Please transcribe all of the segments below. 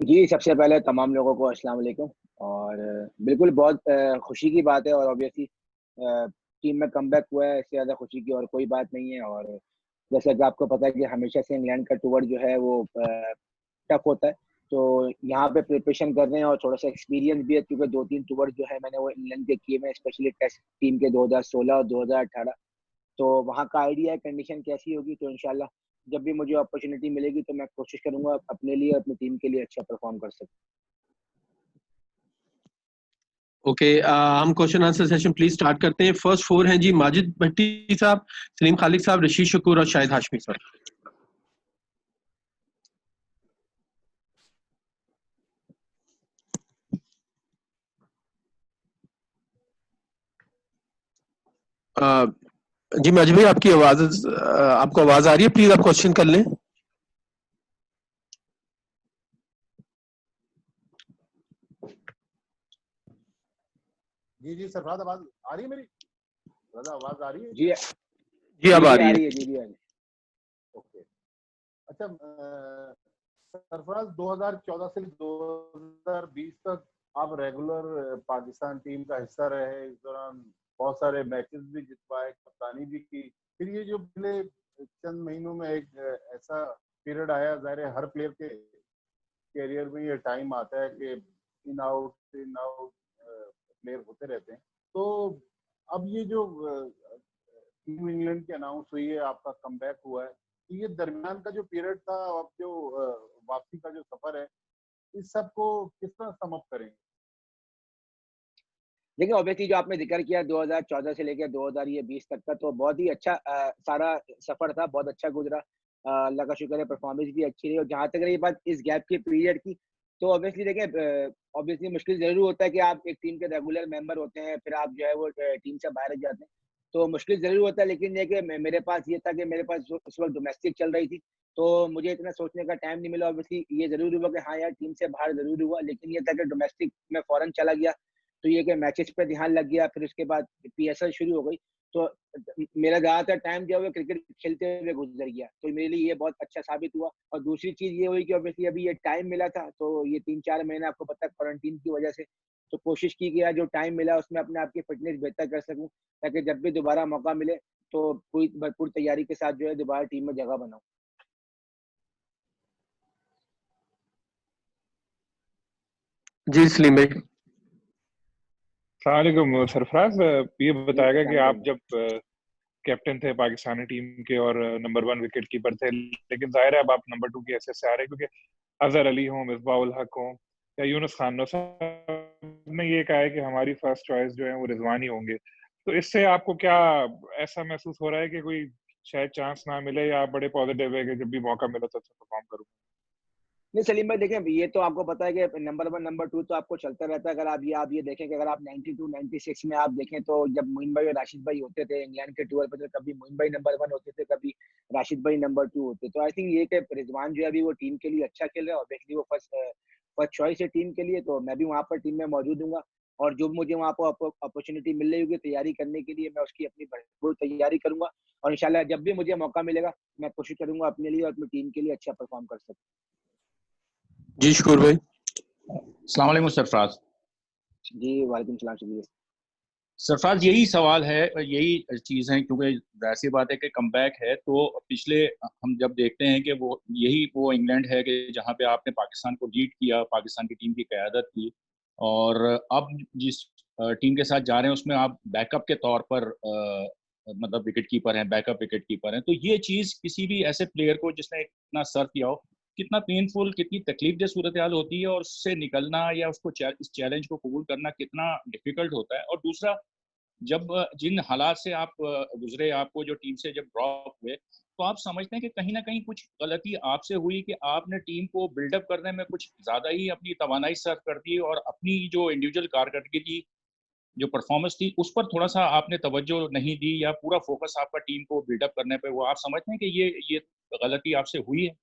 जी, सबसे पहले तमाम लोगों को अस्सलाम वालेकुम। और बिल्कुल बहुत खुशी की बात है और ऑब्वियसली टीम में कमबैक हुआ है, इससे ज़्यादा खुशी की और कोई बात नहीं है। और जैसा कि आपको पता है कि हमेशा से इंग्लैंड का टूर जो है वो टफ होता है। तो यहाँ पे प्रिपरेशन कर रहे हैं और थोड़ा-सा एक्सपीरियंस भी है, क्योंकि 2-3 टूर जो है मैंने वो इंग्लैंड के किए हैं, स्पेशली टेस्ट टीम के 2016 और 2018। तो वहाँ का आइडिया है कंडीशन कैसी होगी, तो इंशाल्लाह जब भी मुझे अपॉर्च्युनिटी मिलेगी तो मैं कोशिश करूँगा अपने लिए और अपनी टीम के लिए अच्छा परफ़ॉर्म कर सकूँ। ओके, हम question answer session please start करते हैं। फर्स्ट फोर हैं जी, माजिद भट्टी साहब, सलीम खालिद साहब, रशीद शकूर और शाहिद हाशमी सर। जी माजिद भाई, आपको आवाज आ रही है? प्लीज आप क्वेश्चन कर लें। जी जी सरफराज, आवाज आ रही है मेरी? रजा, आवाज आ रही है? जी, जी अब आ रही है। जी, आ रही है। ओके। अच्छा, सरफराज 2014 से 2020 तक आप रेगुलर पाकिस्तान टीम का हिस्सा रहे। इस दौरान बहुत सारे मैचेस भी जितवाए, कप्तानी भी की। फिर ये जो पिछले चंद महीनों में एक ऐसा पीरियड आया, जाहिर है हर प्लेयर के कैरियर में ये टाइम आता है कि इन आउट प्लेयर होते रहते हैं। तो अब ये जो टीम इंग्लैंड की अनाउंस हुई है, आपका कमबैक हुआ है, तो ये दरमियान का जो पीरियड था, अब जो वापसी का जो सफर है, इस सब को किस तरह सम अप करेंगे? देखिए, ऑब्वियसली जो आपने ज़िक्र किया 2014 से लेके 2020 तक का, तो बहुत ही अच्छा सारा सफ़र था, बहुत अच्छा गुज़रा। अल्लाह का शुक्र है, परफ़ॉर्मेंस भी अच्छी रही। और जहाँ तक रही बात इस गैप के पीरियड की, तो ऑब्वियसली देखिए, ऑब्वियसली मुश्किल ज़रूर होता है कि आप एक टीम के रेगुलर मेंबर होते हैं, फिर आप जो है वो टीम से बाहर हो जाते हैं। तो मुश्किल ज़रूर होता है, लेकिन ये कि मेरे पास ये था कि मेरे पास जो उस वक़्त डोमेस्टिक चल रही थी, तो मुझे इतना सोचने का टाइम नहीं मिला। ऑब्वियसली ये ज़रूर हुआ कि हाँ यार, टीम से बाहर ज़रूर हुआ, लेकिन ये था कि डोमेस्टिक में फ़ौरन चला गया। तो ये कि मैचेस पे ध्यान लग गया, फिर उसके बाद पीएसएल शुरू हो गई। तो मेरा ज़्यादातर टाइम जो है वो क्रिकेट खेलते हुए गुज़र गया। तो मेरे लिए ये बहुत अच्छा साबित हुआ। और दूसरी चीज़ ये हुई कि ऑब्वियसली अभी ये टाइम मिला था, तो ये 3-4 महीने आपको पता है क्वारंटीन की वज़ह से, तो कोशिश की कि यार जो टाइम मिला उसमें अपने आप की फ़िटनेस बेहतर कर सकूँ, ताकि जब भी दोबारा मौका मिले तो पूरी भरपूर तैयारी के साथ जो है दोबारा टीम में जगह बनाऊँ। जी सलीम भाई। सलामकुम सरफराज, ये जी, बताएगा कि आप अस्सलाम जब कैप्टन थे पाकिस्तानी टीम के और नंबर 1 विकेट कीपर थे, लेकिन जाहिर है अब आप नंबर 2 की हैसियत से आ रहे हैं, क्योंकि अजहर अली हो, मिसबाह उल हक हो या यूनुस खान हो, सब ने ये कहा है कि हमारी फर्स्ट चॉइस जो है वो रिजवान ही होंगे। तो इससे आपको क्या ऐसा महसूस हो रहा है कि कोई शायद चांस ना मिले, या आप बड़े पॉजिटिव है कि जब भी मौका मिला तो अच्छा परफॉर्म करूँ? नहीं सलीम भाई, देखें ये तो आपको पता है कि नंबर 1 नंबर 2 तो आपको चलता रहता है। अगर आप ये देखें कि अगर आप 92 96 में आप देखें, तो जब मोइन भाई और राशिद भाई होते थे इंग्लैंड के टूर पे, तो कभी मोइन भाई नंबर 1 होते थे, कभी राशिद भाई नंबर 2 होते। तो आई थिंक ये कि रिजवान जो है अभी वो टीम के लिए अच्छा खेल रहा है, ऑब्वियसली वो फर्स्ट चॉइस है टीम के लिए, तो मैं भी वहाँ पर टीम में मौजूद हूँगा। और जो मुझे वहाँ पर अपॉर्चुनिटी मिल रही होगी तैयारी करने के लिए, मैं उसकी अपनी भरपूर तैयारी करूँगा। और इंशाल्लाह जब भी मुझे मौका मिलेगा, मैं कोशिश करूँगा अपने लिए और अपनी टीम के लिए अच्छा परफॉर्म कर सकूँ। जी शकूर भाई। अस्सलाम वालेकुम सरफराज। जी, वालेकुम सलाम शुक्रिया। सरफराज, यही सवाल है, यही चीज़ है, क्योंकि ऐसी बात है कि कमबैक है। तो पिछले हम जब देखते हैं कि वो इंग्लैंड है कि जहाँ पे आपने पाकिस्तान को लीड किया, पाकिस्तान की टीम की क़यादत की, और अब जिस टीम के साथ जा रहे हैं उसमें आप बैकअप के तौर पर मतलब विकेट कीपर हैं, बैकअप विकेट कीपर हैं। तो ये चीज़ किसी भी ऐसे प्लेयर को जिसने इतना सर्व किया हो, कितना पेनफुल, कितनी तकलीफ दह सूरत हाल होती है, और उससे निकलना या उसको इस चैलेंज को कबूल करना कितना डिफिकल्ट होता है। और दूसरा, जब जिन हालात से आप गुजरे, आपको जो टीम से जब ड्रॉप हुए, तो आप समझते हैं कि कहीं ना कहीं कुछ गलती आपसे हुई कि आपने टीम को बिल्डअप करने में कुछ ज़्यादा ही अपनी तवानाई सर्व कर दी, और अपनी जो इंडिविजुअल कारकर्दगी थी, जो परफॉर्मेंस थी, उस पर थोड़ा सा आपने तवज्जो नहीं दी, या पूरा फोकस आपका टीम को बिल्डअप करने पे, वो आप समझते हैं कि ये गलती आपसे हुई है?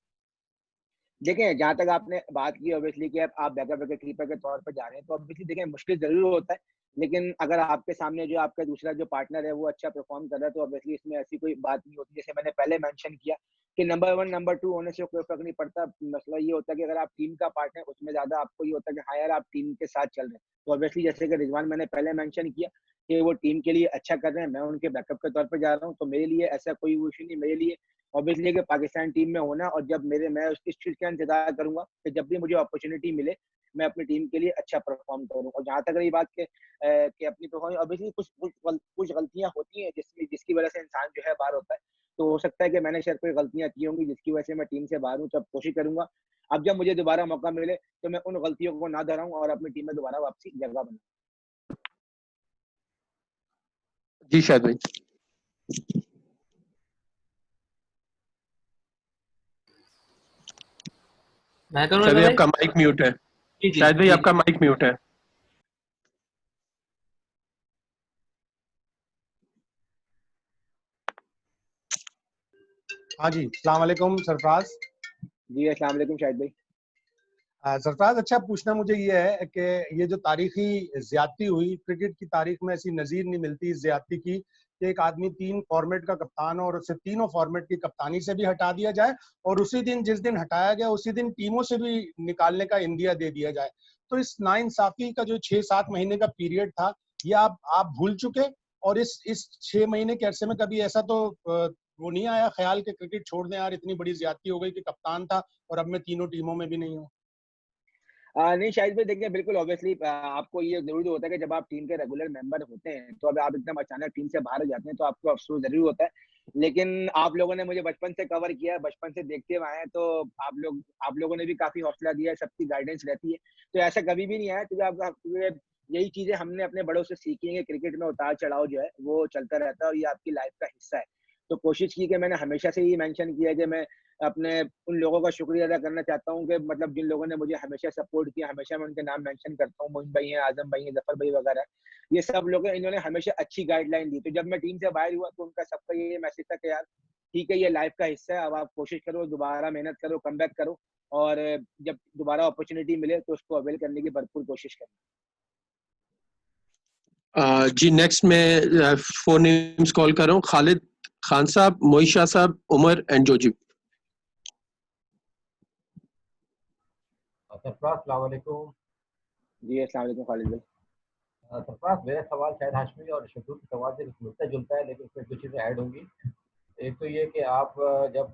देखें, जहाँ तक आपने बात की ऑब्वियसली कि आप बैकअप विकेट कीपर के तौर पर जा रहे हैं, तो ऑब्वियसली देखें मुश्किल ज़रूर होता है, लेकिन अगर आपके सामने जो आपका दूसरा जो पार्टनर है वो अच्छा परफ़ॉर्म कर रहा है, तो ऑब्वियसली इसमें ऐसी कोई बात नहीं होती। जैसे मैंने पहले मेंशन किया कि नंबर 1, नंबर 2 होने से कोई फ़र्क नहीं पड़ता। मसला ये होता है कि अगर आप टीम का पार्टनर उसमें ज़्यादा आपको ये होता है कि हाँ यार, आप टीम के साथ चल रहे हैं। तो ऑब्वियसली जैसे कि रिजवान मैंने पहले मेंशन किया कि वो टीम के लिए अच्छा कर रहे हैं, मैं उनके बैकअप के तौर पे जा रहा हूँ, तो मेरे लिए ऐसा कोई वो इश्यू नहीं। मेरे लिए ऑब्वियसली कि पाकिस्तान टीम में होना और जब मैं इस चीज़ का इंतज़ार करूँगा कि जब भी मुझे अपॉर्च्युनिटी मिले, मैं अपनी टीम के लिए अच्छा परफ़ॉर्म करूँ। और जहाँ तक रही बात कि अपनी परफ़ॉर्मेंस ऑब्वियसली कुछ गलतियाँ होती हैं जिसकी वज़ह से इंसान जो है बाहर होता है। तो हो सकता है कि मैंने शायद कोई गलतियाँ की होंगी जिसकी वज़ह से मैं टीम से बाहर हूँ, तो अब कोशिश करूँगा, अब जब मुझे दोबारा मौका मिले, तो मैं उन गलतियों को ना दोहराऊँ और अपनी टीम में दोबारा वापसी जगह बनाऊँ। जी शायद भाई। मैं करूँ शायद भाई भाई? आपका माइक म्यूट है। जी जी शायद भाई जी आपका माइक म्यूट है। हाँ जी, अस्सलाम वालेकुम सरफराज। जी, अस्सलाम वालेकुम शाहिद भाई। सरफराज, अच्छा पूछना मुझे ये है कि ये जो तारीखी ज्यादती हुई, क्रिकेट की तारीख में ऐसी नज़ीर नहीं मिलती इस ज्यादती की कि एक आदमी 3 फॉर्मेट का कप्तान और उसे तीनों फॉर्मेट की कप्तानी से भी हटा दिया जाए और उसी दिन जिस दिन हटाया गया उसी दिन टीमों से भी निकालने का इंदिया दे दिया जाए। तो इस नाइंसाफी का जो 6-7 महीने का पीरियड था, ये आप भूल चुके? और इस 6 महीने के अरसे में कभी ऐसा तो वो नहीं आया ख्याल कि क्रिकेट छोड़ दें यार, इतनी बड़ी ज्यादती हो गई कि कप्तान था और अब मैं तीनों टीमों में भी नहीं हूँ? नहीं शाहिद भाई, देखिए बिल्कुल ऑब्वियसली आपको ये ज़रूर होता है कि जब आप टीम के रेगुलर मेंबर होते हैं, तो अब आप एकदम अचानक टीम से बाहर हो जाते हैं, तो आपको अफ़सोस ज़रूर होता है। लेकिन आप लोगों ने मुझे बचपन से कवर किया है, बचपन से देखते हुए आए हैं, तो आप लोगों ने भी काफ़ी हौसला दिया है, सबकी गाइडेंस रहती है। तो ऐसा कभी भी नहीं आया, क्योंकि यही चीज़ें हमने अपने बड़ों से सीखी हैं कि क्रिकेट में उतार-चढ़ाव जो है, वो चलता रहता है और ये आपकी लाइफ़ का हिस्सा है। तो कोशिश की कि मैंने हमेशा से ये मेंशन किया है कि मैं अपने उन लोगों का शुक्रिया अदा करना चाहता हूँ कि मतलब जिन लोगों ने मुझे हमेशा सपोर्ट किया, हमेशा मैं उनके नाम मेंशन करता हूँ, मोइन भाई हैं, आज़म भाई हैं, ज़फ़र भाई वगैरह। ये सब लोग हैं, इन्होंने हमेशा अच्छी गाइडलाइन दी। तो जब मैं टीम से बाहर हुआ, तो उनका सबका ये मैसेज था कि यार ठीक है, ये लाइफ़ का हिस्सा है, अब आप कोशिश करो, दोबारा मेहनत करो, कमबैक करो और जब दोबारा अपॉर्च्युनिटी मिले, तो उसको अवेल करने की भरपूर कोशिश करें। जी नेक्स्ट मैं 4 नेम्स कॉल कर रहा हूँ। खालिद खान साहब, मोइश शाह साहब, उमर एंड जोजिब। सरफराज, अस्सलाम वालेकुम। जी, अस्सलाम वालेकुम खालिद भाई। सरफराज, मेरा सवाल शायद हाशमी और शकुर के सवाल से मिलता जुलता है, लेकिन उसमें कुछ चीज़ें ऐड होंगी। एक तो ये कि आप जब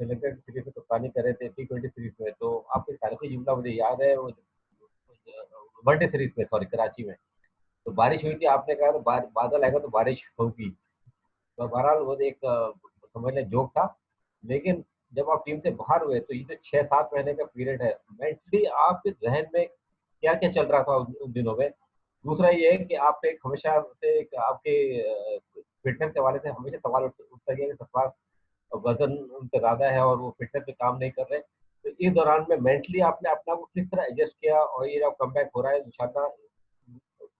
सेलेक्टेड सीरीज में कप्तानी कर रहे थे T20 सीरीज में, तो आपके तारीखी जुमला मुझे याद है, वो वनडे सीरीज में, सॉरी, कराची में। तो बारिश हुई थी, आपने कहा तो बादल आएगा तो बारिश होगी। तो बहरहाल वो एक समझ लें जोक था। लेकिन जब आप टीम से बाहर हुए, तो ये जो 6-7 महीने का पीरियड है, मेंटली आपके जहन में क्या क्या चल रहा था उन दिनों में? दूसरा ये है कि आप एक हमेशा से एक आपके फिटनेस के हवाले से हमेशा सवाल उठता है कि सरफराज वजन उनका ज़्यादा है और वो फिटनेस पे काम नहीं कर रहे। तो इस दौरान में मेंटली आपने अपने आप को किस तरह एडजस्ट किया और ये जब कमबैक हो रहा है इंशाल्लाह,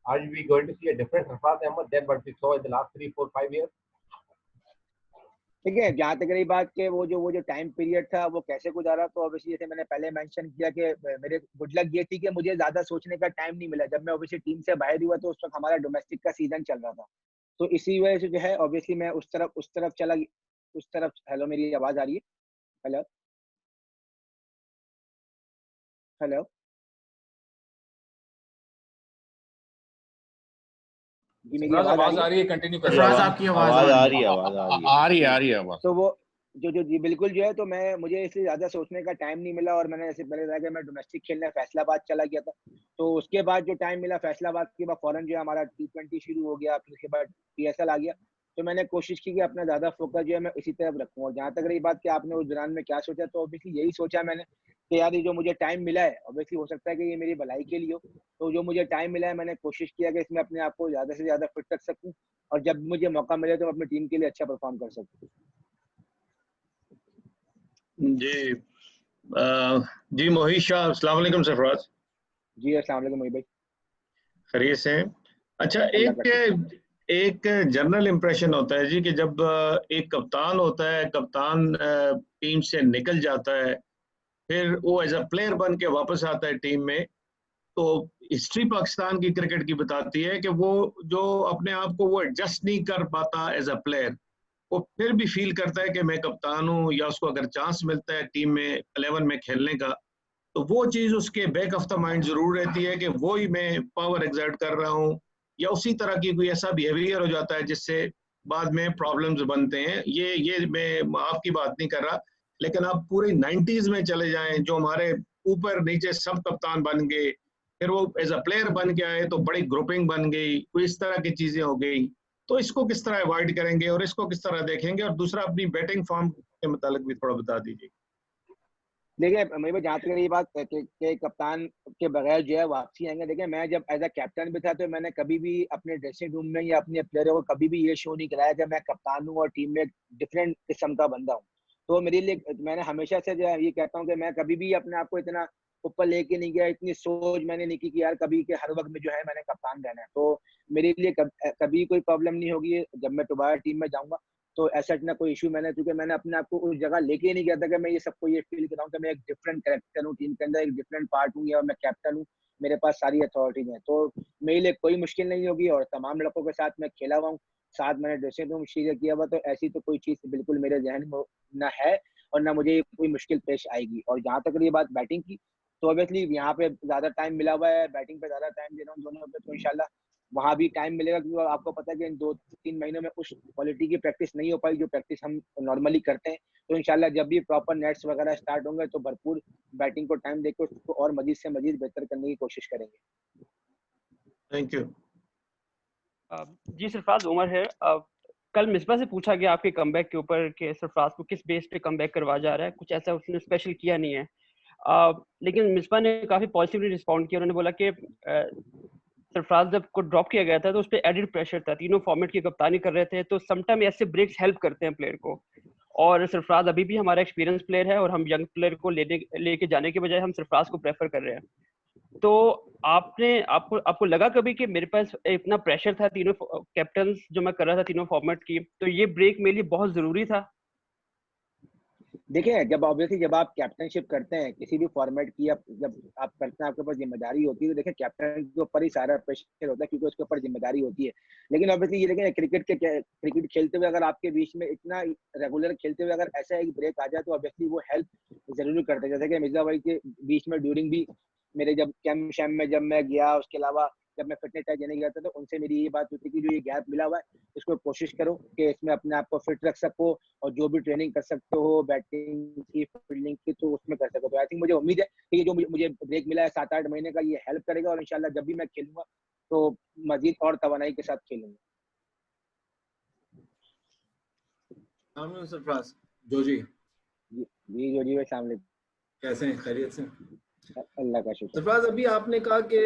are we going to see a different Sarfaraz Ahmed then what we saw in the last 3-4-5 years? देखिए, जहाँ तक रही बात कि वो जो टाइम पीरियड था, वो कैसे गुज़ारा, तो ऑब्वियसली जैसे मैंने पहले मेंशन किया कि मेरे गुड लक ये थी कि मुझे ज़्यादा सोचने का टाइम नहीं मिला। जब मैं ऑब्वियसली टीम से बाहर हुआ, तो उस वक़्त हमारा डोमेस्टिक का सीज़न चल रहा था। तो इसी वजह से जो है ऑब्वियसली मैं उस तरफ हेलो, मेरी आवाज़ आ रही है? हेलो? हेलो? जी, मेरी सरफराज आवाज़ आ आवाज रही है? आ रही है, कंटिन्यू करिए। सरफराज आपकी आवाज आवाज आ आ रही रही है। है, आवाज आ रही है। आ रही है आवाज। तो वो जी बिल्कुल जो है, तो मुझे इसलिए ज़्यादा सोचने का टाइम नहीं मिला और मैंने जैसे पहले बताया कि मैं डोमेस्टिक खेलने फैसलाबाद चला गया था। तो उसके बाद जो टाइम मिला फैसलाबाद के बाद फ़ौरन जो है हमारा T20 शुरू हो गया, फिर उसके बाद PSL आ गया। तो मैंने कोशिश की कि अपना ज़्यादा फ़ोकस जो है मैं इसी तरफ रखूँ और जहाँ तक रही बात कि आपने उस दौरान में क्या सोचा, तो ऑब्वियसली यही सोचा मैंने कि यार ये जो मुझे टाइम मिला है, ऑब्वियसली हो सकता है कि ये मेरी भलाई के लिए हो। तो जो मुझे टाइम मिला है, मैंने कोशिश किया कि इसमें अपने आप को ज़्यादा से ज़्यादा फिट रख सकूँ और जब मुझे मौका मिले, तो मैं अपनी टीम के लिए अच्छा परफ़ॉर्म कर सकूँ। जी जी मोहित शाह, अस्सलाम वालेकुम सरफराज। जी, अस्सलाम वालेकुम मोहित भाई। खैरियत से? अच्छा, अल्लाह का शुक्र। एक जनरल इम्प्रेशन होता है जी कि जब एक कप्तान होता है, कप्तान टीम से निकल जाता है, फिर वो एज अ प्लेयर बन के वापस आता है टीम में, तो हिस्ट्री पाकिस्तान की क्रिकेट की बताती है कि वो जो अपने आप को वो एडजस्ट नहीं कर पाता एज अ प्लेयर, वो फिर भी फील करता है कि मैं कप्तान हूँ, या उसको अगर चांस मिलता है टीम में 11 में खेलने का, तो वो चीज़ उसके बैक ऑफ द माइंड जरूर रहती है कि वो ही मैं पावर एग्जर्ट कर रहा हूँ, या उसी तरह की कोई ऐसा बिहेवियर हो जाता है जिससे बाद में प्रॉब्लम्स बनते हैं। ये मैं आपकी बात नहीं कर रहा, लेकिन आप पूरे 90s में चले जाएं, जो हमारे ऊपर नीचे सब कप्तान बन गए, फिर वो एज अ प्लेयर बन के आए तो बड़ी ग्रुपिंग बन गई, कोई इस तरह की चीजें हो गई, तो इसको किस तरह अवॉइड करेंगे और इसको किस तरह देखेंगे? और दूसरा अपनी बैटिंग फॉर्म के मुतालिक भी थोड़ा बता दीजिए। देखिए मेरे जहाँ तक ये बात कि कप्तान के बगैर जो है वापसी आएंगे, देखिए मैं जब एज अ कैप्टन भी था तो मैंने कभी भी अपने ड्रेसिंग रूम में या अपने प्लेयरों को कभी भी ये शो नहीं कराया कि मैं कप्तान हूँ और टीम में डिफरेंट किस्म का बंदा हूँ। तो मेरे लिए मैंने हमेशा से जो है ये कहता हूँ कि मैं कभी भी अपने आप को इतना ऊपर लेके नहीं गया, इतनी सोच मैंने नहीं की कि यार कभी के हर वक्त में जो है मैंने कप्तान रहना है। तो मेरे लिए कभी कोई प्रॉब्लम नहीं होगी जब मैं दोबारा टीम में जाऊंगा, तो ऐसा ना कोई इशू मैंने, क्योंकि मैंने अपने आप को उस जगह लेके ही नहीं गया था कि मैं ये सबको ये फील कराऊं कि मैं एक डिफरेंट कैरेक्टर हूँ टीम के अंदर, एक डिफरेंट पार्ट हूँ या मैं कैप्टन हूँ, मेरे पास सारी अथॉरिटीज हैं। तो मेरे लिए कोई मुश्किल नहीं होगी और तमाम लड़कों के साथ मैं खेला हुआ हूँ, साथ मैंने ड्रेसिंग रूम शेयर किया हुआ, तो ऐसी तो कोई चीज़ बिल्कुल मेरे जहन में ना है और ना मुझे कोई मुश्किल पेश आएगी। और जहाँ तक रही बात बैटिंग की, तो ऑब्वियसली यहाँ पे ज़्यादा टाइम मिला हुआ है, बैटिंग पे ज़्यादा टाइम दे रहा हूँ दोनों पे, तो इंशाल्लाह वहाँ भी टाइम मिलेगा, क्योंकि आपको पता है कि इन 2-3 महीनों में उस क्वालिटी की प्रैक्टिस नहीं हो पाई जो प्रैक्टिस हम नॉर्मली करते हैं। तो इंशाल्लाह जब भी प्रॉपर नेट्स वगैरह स्टार्ट होंगे तो भरपूर बैटिंग को टाइम देकर उसको और मजीद से मजीद बेहतर करने की कोशिश करेंगे। Thank you. जी सरफराज, उमर है। कल मिसबा से पूछा गया आपके कमबैक के ऊपर कि सरफराज को किस बेस पे कमबैक करवा जा रहा है, कुछ ऐसा उसने स्पेशल किया नहीं है। लेकिन मिसबा ने काफी पॉजिटिवली रिस्पॉन्ड किया। उन्होंने बोला कि सरफराज जब को ड्रॉप किया गया था तो उस पर एडिड प्रेशर था, तीनों फॉर्मेट की कप्तानी कर रहे थे, तो समटाइम ऐसे ब्रेक्स हेल्प करते हैं प्लेयर को। और सरफराज अभी भी हमारा एक्सपीरियंस प्लेयर है और हम यंग प्लेयर को लेके जाने के बजाय हम सरफराज को प्रेफर कर रहे हैं। तो आपको लगा कभी कि मेरे पास इतना प्रेशर था तीनों कैप्टन जो मैं कर रहा था तीनों फॉर्मेट की, तो ये ब्रेक मेरे लिए बहुत जरूरी था? देखिए जब ऑब्वियसली जब आप कैप्टनशिप करते हैं किसी भी फॉर्मेट की, जब आप करते हैं, आपके पास जिम्मेदारी होती है, तो देखिए कैप्टन के ऊपर ही सारा प्रेशर होता है क्योंकि उसके ऊपर जिम्मेदारी होती है। लेकिन ऑब्वियसली ये देखें क्रिकेट खेलते हुए अगर आपके बीच में इतना रेगुलर खेलते हुए अगर ऐसा एक ब्रेक आ जाए तो ऑब्वियसली वो हेल्प जरूर करते हैं। जैसे कि मिर्जा भाई के बीच में ड्यूरिंग भी मेरे जब कैम्प शैम में जब मैं गया, उसके अलावा जब मैं फिटनेस टेस्ट देने गया था, तो उनसे मेरी ये बात होती कि जो ये गैप मिला हुआ है इसको कोशिश करो कि इसमें अपने आप को फिट रख सको और जो भी ट्रेनिंग कर सकते हो बैटिंग की फील्डिंग की तो उसमें कर सको। तो आई थिंक मुझे उम्मीद है कि ये जो मुझे ब्रेक मिला है 7-8 महीने का, ये हेल्प करेगा और इंशाल्लाह जब भी मैं खेलूंगा तो मजीद और तवानाई के साथ खेलूंगा। सरफराज जोजी जी जोजी भाई, अस्सलाम वालेकुम। कैसे हैं? खैरियत से? अल्लाह का शुक्र। सरफराज, अभी आपने कहा कि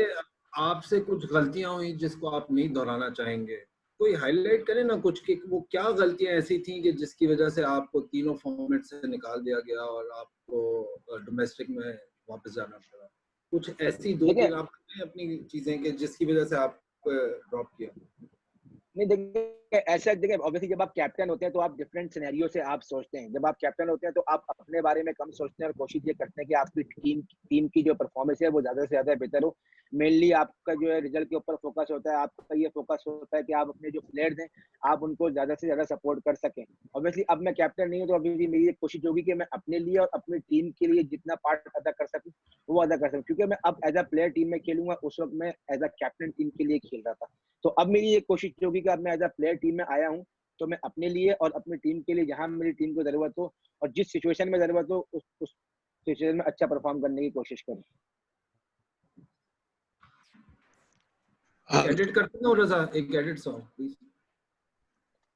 आपसे कुछ गलतियां हुई जिसको आप नहीं दोहराना चाहेंगे, कोई हाईलाइट करें ना कुछ कि वो क्या गलतियां ऐसी थी कि जिसकी वजह से आपको तीनों फॉर्मेट से निकाल दिया गया और आपको डोमेस्टिक में वापस जाना पड़ा? कुछ ऐसी 2-3 आप अपनी चीजें कि जिसकी वजह से आप ड्रॉप किया। नहीं देखिए ऐसा, देखिए ऑब्वियसली जब आप कैप्टन होते हैं तो आप डिफरेंट सिनेरियो से आप सोचते हैं। जब आप कैप्टन होते हैं तो आप अपने बारे में कम सोचते हैं और कोशिश ये करते हैं कि आपकी टीम की जो परफॉर्मेंस है वो ज्यादा से ज्यादा बेहतर हो। मेनली आपका जो है रिजल्ट के ऊपर फोकस होता है, आपका ये फोकस होता है कि आप अपने जो प्लेयर्स हैं आप उनको ज्यादा से ज्यादा सपोर्ट कर सकें। ऑब्वियसली अब मैं कैप्टन नहीं हूँ तो अभी मेरी कोशिश होगी कि मैं अपने लिए और अपनी टीम के लिए जितना पार्ट अदा कर सकूँ वो अदा कर सकूँ, क्योंकि मैं अब एज अ प्लेयर टीम में खेलूंगा, उस वक्त मैं एज अ कैप्टन टीम के लिए खेल रहा था। तो अब मेरी ये कोशिश होगी कि अब मैं एज अ प्लेयर टीम में आया हूँ तो मैं अपने लिए और अपनी टीम के लिए जहां मेरी टीम को जरूरत हो और जिस सिचुएशन में जरूरत हो उस सिचुएशन में अच्छा परफॉर्म करने की कोशिश करूँ। एडिट करते हैं रज़ा, एक एडिट सॉन्ग प्लीज।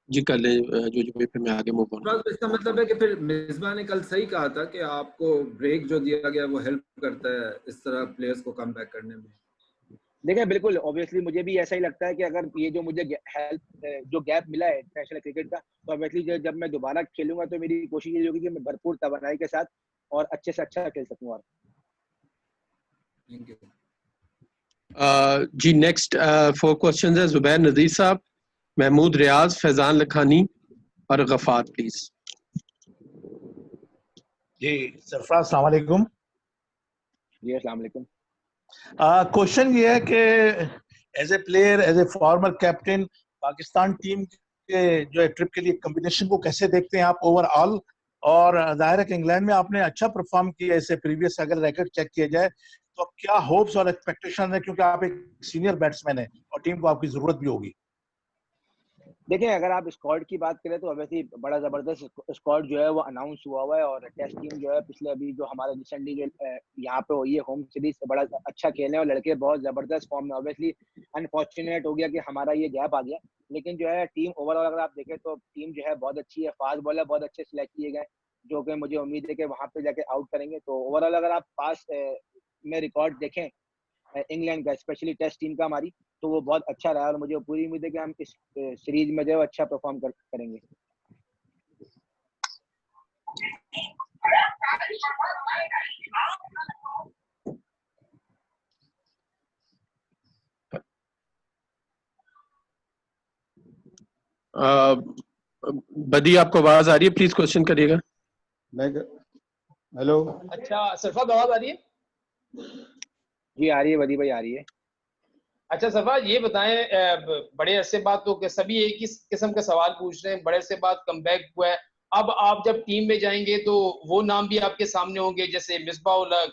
जी कर ले जो फिर मैं आगे मूव ऑन। इसका मतलब है कि फिर मिसबा ने कल सही कहा था कि आपको ब्रेक जो दिया गया वो हेल्प करता है इस तरह प्लेयर्स को कम बैक करने में। देखिए बिल्कुल ऑब्वियसली मुझे भी ऐसा ही लगता है कि अगर ये जो मुझे हेल्प जो गैप मिला है इंटरनेशनल क्रिकेट का, तो ऑब्वियसली जब मैं दोबारा खेलूंगा तो मेरी कोशिश ये होगी कि मैं भरपूर तवानाई के साथ और अच्छे से अच्छा खेल सकूं। और थैंक यू। जी नेक्स्ट 4 क्वेश्चंस है जुबैर नजीर साहब, महमूद रियाज, फैजान लखानी और गफार प्लीज। जी सरफराज अस्सलाम वालेकुम। जी अस्सलाम वालेकुम। क्वेश्चन ये है कि as a player, as a former captain, Pakistan team के जो है ट्रिप के लिए कॉम्बिनेशन को कैसे देखते हैं आप ओवरऑल? और जाहिर है कि इंग्लैंड में आपने अच्छा परफॉर्म किया इससे प्रीवियस, अगर रैकेट चेक किया जाए तो अब क्या होप्स और एक्सपेक्टेशन है, क्योंकि आप एक सीनियर बैट्समैन है और टीम को आपकी जरूरत भी होगी। देखिए अगर आप स्क्वाड की बात करें तो ऑब्वियसली बड़ा जबरदस्त स्क्वाड जो है वो अनाउंस हुआ हुआ है, और टेस्ट टीम जो है पिछले अभी जो हमारा रिसेंटली जो यहाँ पे हुई है होम सीरीज से बड़ा अच्छा खेले और लड़के बहुत जबरदस्त फॉर्म में। ऑब्वियसली अनफॉर्चुनेट हो गया कि हमारा ये गैप आ गया, लेकिन जो है टीम ओवरऑल अगर आप देखें तो टीम जो है बहुत अच्छी है। फास्ट बॉलर बहुत अच्छे सिलेक्ट किए गए, जो कि मुझे उम्मीद है कि वहाँ पे जाके आउट करेंगे। तो ओवरऑल अगर आप पास में रिकॉर्ड देखें इंग्लैंड का, स्पेशली टेस्ट टीम का हमारी, तो वो बहुत अच्छा रहा और मुझे पूरी उम्मीद है कि हम इस सीरीज में जो है अच्छा परफॉर्म करेंगे। बदी आपको आवाज आ रही है? प्लीज क्वेश्चन करिएगा। हेलो। अच्छा सरफराज, आवाज आ रही है? जी आ रही है बदी भाई, आ रही है। अच्छा सरफराज, ये बताएं, बड़े अरसे बाद तो कि सभी एक ही किस्म के सवाल पूछ रहे हैं, बड़े अरसे बाद कमबैक हुआ है। अब आप जब टीम में जाएंगे तो वो नाम भी आपके सामने होंगे, जैसे मिसबाह उल हक,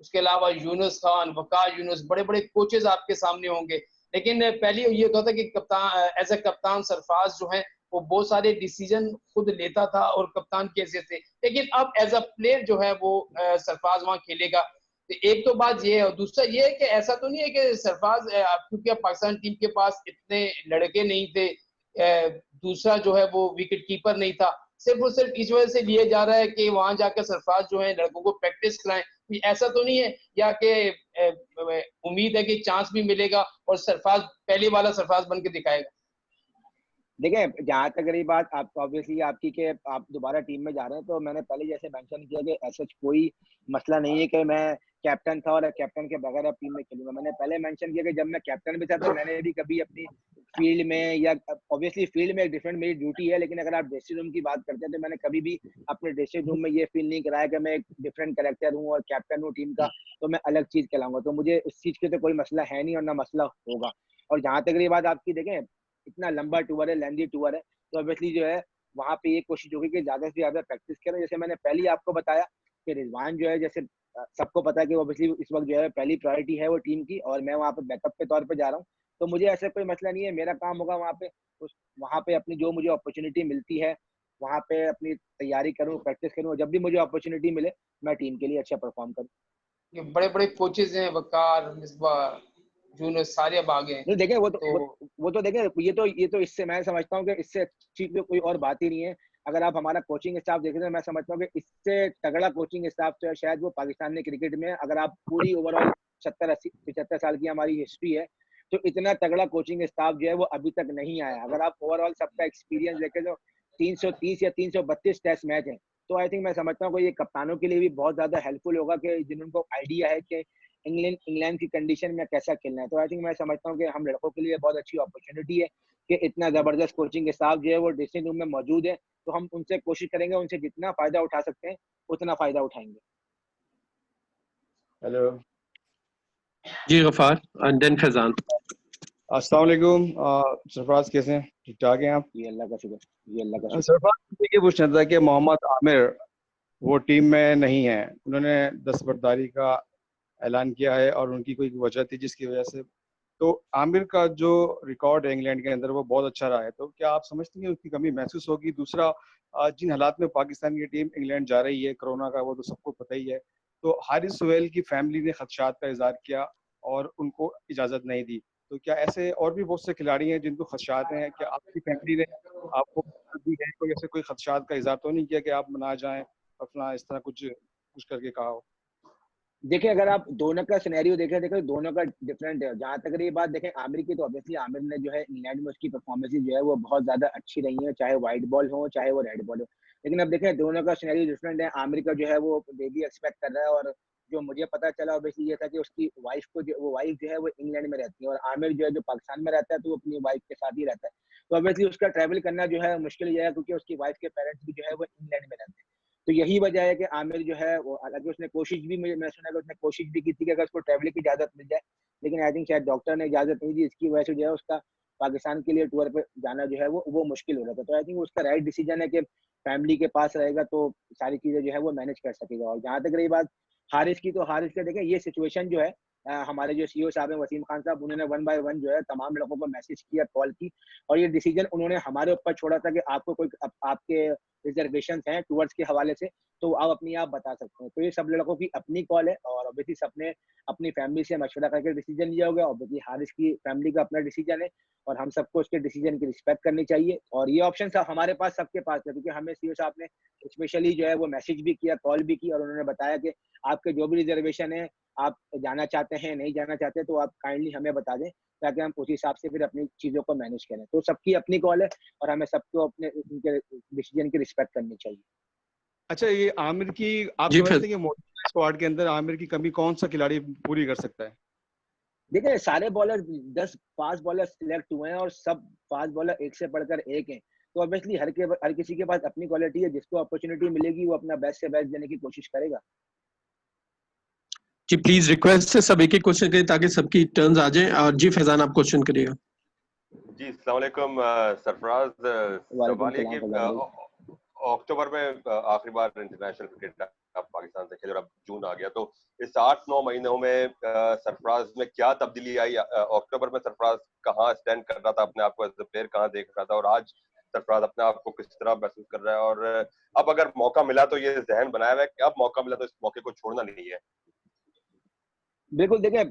उसके अलावा यूनुस खान, वकार यूनुस, बड़े बड़े कोचेज आपके सामने होंगे। लेकिन पहले ये होता था कि कप्तान, एज ए कप्तान सरफराज जो है वो बहुत सारे डिसीजन खुद लेता था और कप्तान की हैसियत से, लेकिन अब एज अ प्लेयर जो है वो सरफराज वहां खेलेगा। तो एक तो बात ये है, और दूसरा ये है कि ऐसा तो नहीं है कि सरफराज, क्योंकि अब पाकिस्तान टीम के पास इतने लड़के नहीं थे, दूसरा जो है वो विकेट कीपर नहीं था, सिर्फ और सिर्फ इस वजह से लिए जा रहा है कि वहां जाकर सरफराज जो है लड़कों को प्रैक्टिस कराएं। ऐसा तो नहीं है, या कि उम्मीद है कि चांस भी मिलेगा और सरफराज पहले वाला सरफराज बन के दिखाएगा? देखिए जहाँ तक रही बात आप ऑब्वियसली आपकी कि आप दोबारा टीम में जा रहे हैं, तो मैंने पहले जैसे मेंशन किया कि ऐसा कोई मसला नहीं है कि मैं कैप्टन था और कैप्टन के बगैर अब टीम में खेलूंगा। मैंने पहले मेंशन किया कि जब मैं कैप्टन भी था तो मैंने भी कभी अपनी फील्ड में, या ऑब्वियसली फील्ड में एक डिफरेंट मेरी ड्यूटी है, लेकिन अगर आप ड्रेसिंग रूम की बात करते हैं तो मैंने कभी भी अपने ड्रेसिंग रूम में ये फील नहीं कराया कि मैं एक डिफरेंट कैरेक्टर हूँ और कैप्टन हूँ टीम का तो मैं अलग चीज खिलाऊंगा। तो मुझे इस चीज के तो कोई मसला है नहीं और ना मसला होगा। और जहाँ तक रही बात आपकी, देखें इतना लंबा टूर है, लेंदी टूर है, तो ऑब्वियसली जो है वहाँ पे ये कोशिश होगी कि ज्यादा से ज्यादा प्रैक्टिस करें। जैसे मैंने पहले आपको बताया कि रिजवान जो है, जैसे सबको पता है कि ऑब्वियसली इस वक्त जो है पहली प्रायोरिटी है वो टीम की, और मैं वहाँ पे बैकअप के तौर पे जा रहा हूँ। तो मुझे ऐसा कोई मसला नहीं है, मेरा काम होगा वहाँ पे अपनी जो मुझे अपॉर्चुनिटी मिलती है वहाँ पे अपनी तैयारी करूँ, प्रैक्टिस करूँ, जब भी मुझे अपॉर्चुनिटी मिले मैं टीम के लिए अच्छा परफॉर्म करूँ। ये बड़े बड़े कोचेज हैं, वकार, मिसबाह, यूनुस, सारे अब आ गए। नहीं देखें वो तो देखें, ये तो इससे मैं समझता हूँ कि इससे अच्छी तो कोई और बात ही नहीं है। अगर आप हमारा कोचिंग स्टाफ देखें तो मैं समझता हूँ कि इससे तगड़ा कोचिंग स्टाफ तो शायद वो पाकिस्तान ने क्रिकेट में, अगर आप पूरी ओवरऑल 70-80-75 साल की हमारी हिस्ट्री है, तो इतना तगड़ा कोचिंग स्टाफ जो है वो अभी तक नहीं आया। अगर आप ओवरऑल सबका एक्सपीरियंस देखें तो 330 या 332 टेस्ट मैच है, तो आई थिंक मैं समझता हूँ कि ये कप्तानों के लिए भी बहुत ज्यादा हेल्पफुल होगा कि जिनको आइडिया है कि इंग्लैंड की कंडीशन में कैसा खेलना है। तो आई थिंक मैं समझता हूँ कि हम लड़कों के लिए बहुत अच्छी अपॉर्चुनिटी है कि इतना जबरदस्त कोचिंग स्टाफ जो है वो ड्रेसिंग रूम में मौजूद है, तो हम उनसे कोशिश करेंगे, उनसे जितना फायदा उठा सकते हैं उतना फायदा उठाएंगे। हेलो जी गफार एंड देन फैजान। अस्सलाम वालेकुम। सरफराज कैसे हैं? ठीक ठाक हैं आप? जी अल्लाह का शुक्र, जी अल्लाह का शुक्र। सरफराज ये पूछना था कि मोहम्मद आमिर वो टीम में नहीं है, उन्होंने दस्तबरदारी का ऐलान किया है और उनकी कोई वजह थी जिसकी वजह से, तो आमिर का जो रिकॉर्ड है इंग्लैंड के अंदर वो बहुत अच्छा रहा है, तो क्या आप समझते हैं उसकी कमी महसूस होगी? दूसरा, जिन हालात में पाकिस्तान की टीम इंग्लैंड जा रही है, कोरोना का, वो तो सबको पता ही है, तो हारिस सुहेल की फैमिली ने खदशात का इजहार किया और उनको इजाज़त नहीं दी, तो क्या ऐसे और भी बहुत से खिलाड़ी हैं जिनको खदशात हैं? क्या आपकी फैमिली ने आपको दी है, कोई ऐसे कोई खदशात का इजहार तो नहीं किया कि आप ना जाएं अपना इस तरह कुछ करके कहा हो? देखिए अगर आप दोनों का सिनेरियो देखें दोनों का डिफरेंट है। जहाँ तक ये बात देखें आमिर की, तो ऑब्वियसली आमिर ने जो है इंग्लैंड में उसकी परफॉर्मेंस जो है वो बहुत ज्यादा अच्छी रही है, चाहे व्हाइट बॉल हो चाहे वो रेड बॉल हो। लेकिन अब देखें दोनों का सिनेरियो डिफरेंट है। आमिर का जो है वो बेबी एक्सपेक्ट कर रहा है, और जो मुझे पता चला ऑब्वियसली ये था कि उसकी वाइफ जो है वो इंग्लैंड में रहती है, और आमिर जो है जो पाकिस्तान में रहता है तो वो अपनी वाइफ के साथ ही रहता है। तो ऑब्वियसली उसका ट्रैवल करना जो है मुश्किल ही है, क्योंकि उसकी वाइफ के पेरेंट्स भी जो है वो इंग्लैंड में रहते हैं। तो यही वजह है कि आमिर जो है वो, हालांकि उसने कोशिश भी, मैं सुना कि उसने कोशिश भी की थी कि अगर उसको ट्रैवलिंग की इजाज़त मिल जाए, लेकिन आई थिंक शायद डॉक्टर ने इजाज़त नहीं दी, इसकी वजह से जो है उसका पाकिस्तान के लिए टूर पे जाना जो है वो मुश्किल हो रहा था। तो आई थिंक उसका राइट डिसीजन है कि फैमिली के पास रहेगा तो सारी चीज़ें जो है वो मैनेज कर सकेगा। और जहाँ तक रही बात हारिस की, तो हारिस का देखें ये सिचुएशन जो है, हमारे जो सीईओ साहब हैं वसीम खान साहब, उन्होंने 1 बाय 1 जो है तमाम लोगों को मैसेज किया, कॉल की, और ये डिसीजन उन्होंने हमारे ऊपर छोड़ा था कि आपको कोई आपके रिजर्वेशंस हैं टूर्स के हवाले से, तो आप अपनी आप बता सकते हैं। तो ये सब लड़कों की अपनी कॉल है और ऑब्वियसली सबने अपनी फैमिली से मशवरा करके डिसीजन लिया होगा। ऑब्वियसली हारिस की फैमिली का अपना डिसीजन है और हम सबको उसके डिसीजन की रिस्पेक्ट करनी चाहिए। और ये ऑप्शन सब हमारे पास, सबके पास है, क्योंकि हमें सीईओ साहब ने स्पेशली जो है वो मैसेज भी किया, कॉल भी की, और उन्होंने बताया कि आपके जो भी रिजर्वेशन है, आप जाना चाहते हैं, नहीं जाना चाहते, तो आप काइंडली हमें बता दें, ताकि हम उस हिसाब से फिर अपनी चीज़ों को मैनेज करें। तो सबकी अपनी कॉल है और हमें सबको अपने उनके डिसीजन की रिस्पेक्ट करनी चाहिए। अच्छा, ये आमिर की आप समझते हैं कि मौजूदा स्क्वाड के अंदर आमिर की कमी कौन सा खिलाड़ी पूरी कर सकता है? देखिए सारे बॉलर 10 फास्ट बॉलर सिलेक्ट हुए हैं और सब फास्ट बॉलर एक से बढ़कर एक हैं। तो ऑब्वियसली हर किसी के पास अपनी क्वालिटी है, जिसको अपॉर्चुनिटी मिलेगी वो अपना बेस्ट से बेस्ट देने की कोशिश करेगा। जी प्लीज रिक्वेस्ट है सब एक एक क्वेश्चन करें ताकि सबकी टर्न्स आ जाएं। और जी फैजान आप क्वेश्चन करिएगा। जी अस्सलाम वालेकुम सरफराज, सवाल है कि अक्टूबर में आखिरी बार इंटरनेशनल क्रिकेट आप पाकिस्तान से खेले और अब जून आ गया, तो इस 8-9 महीनों में सरफराज में क्या तब्दीली आई? अक्टूबर में सरफराज कहाँ स्टैंड कर रहा था अपने आप को एज अ प्लेयर, कहाँ देख रहा था, और आज सरफराज अपने आप को किस तरह महसूस कर रहा है? और अब अगर मौका मिला तो ये जहन बनाया हुआ है कि अब मौका मिला तो इस मौके को छोड़ना नहीं है। बिल्कुल, देखिए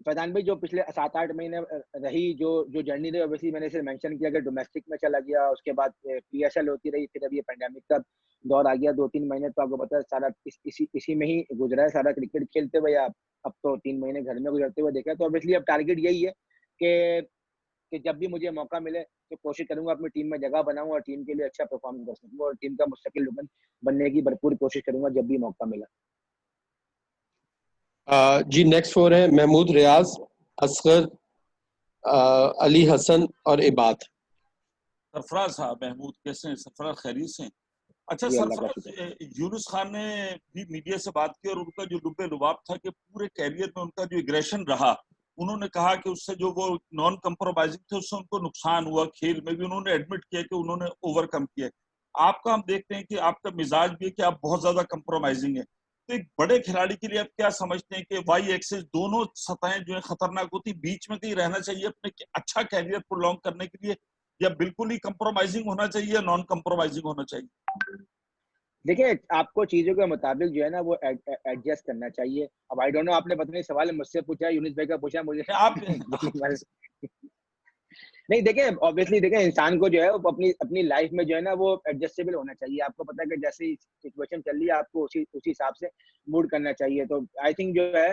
फैजान भाई, जो पिछले 7-8 महीने रही जो जर्नी रही, ऑब्वियसली मैंने इसे मेंशन किया कि डोमेस्टिक में चला गया, उसके बाद पीएसएल होती रही, फिर अब ये पैंडेमिक का दौर आ गया। 2-3 महीने तो आपको पता है सारा इसी में ही गुजरा है, सारा क्रिकेट खेलते हुए, या अब तो 3 महीने घर में गुजरते हुए देखा। तो ऑब्वियसली अब टारगेट यही है कि जब भी मुझे मौका मिले तो कोशिश करूंगा अपनी टीम में जगह बनाऊं और टीम के लिए अच्छा परफॉर्म कर सकूं और टीम का मुस्तकिल रुकन बनने की भरपूर कोशिश करूंगा जब भी मौका मिला। जी नेक्स्ट 4 है महमूद, रियाज, असगर, अली हसन और इबाद। सरफराज साहब, महमूद कैसे हैं? सरफराज खैरियत से? अच्छा सरफराज, यूनुस खान ने भी मीडिया से बात की और उनका जो लुब्बे लुबाब था कि पूरे कैरियर में उनका जो एग्रेशन रहा, उन्होंने कहा कि उससे जो वो नॉन कंप्रोमाइजिंग थे उससे उनको नुकसान हुआ। खेल में भी उन्होंने एडमिट किया कि उन्होंने ओवरकम किया। आपका हम देखते हैं कि आपका मिजाज भी है कि आप बहुत ज्यादा कंप्रोमाइजिंग है। तो एक बड़े खिलाड़ी के लिए आप क्या समझते हैं कि वाई एक्सिस दोनों सतहें जो है खतरनाक होती, बीच में कहीं रहना चाहिए अपने अच्छा कैरियर प्रोलॉन्ग करने के लिए, या बिल्कुल ही कंप्रोमाइजिंग होना चाहिए या नॉन कंप्रोमाइजिंग होना चाहिए? देखिए आपको चीजों के मुताबिक जो है ना वो एडजस्ट करना चाहिए। अब आई डोंट नो, आपने पता नहीं सवाल मुझसे पूछा है, यूनिस भाई का पूछा है मुझे आप नहीं देखिए, ऑब्वियसली देखिए इंसान को जो है वो अपनी लाइफ में जो है ना वो एडजस्टेबल होना चाहिए। आपको पता है कि जैसे ही सिचुएशन चल रही है आपको उसी हिसाब से मूड करना चाहिए। तो आई थिंक जो है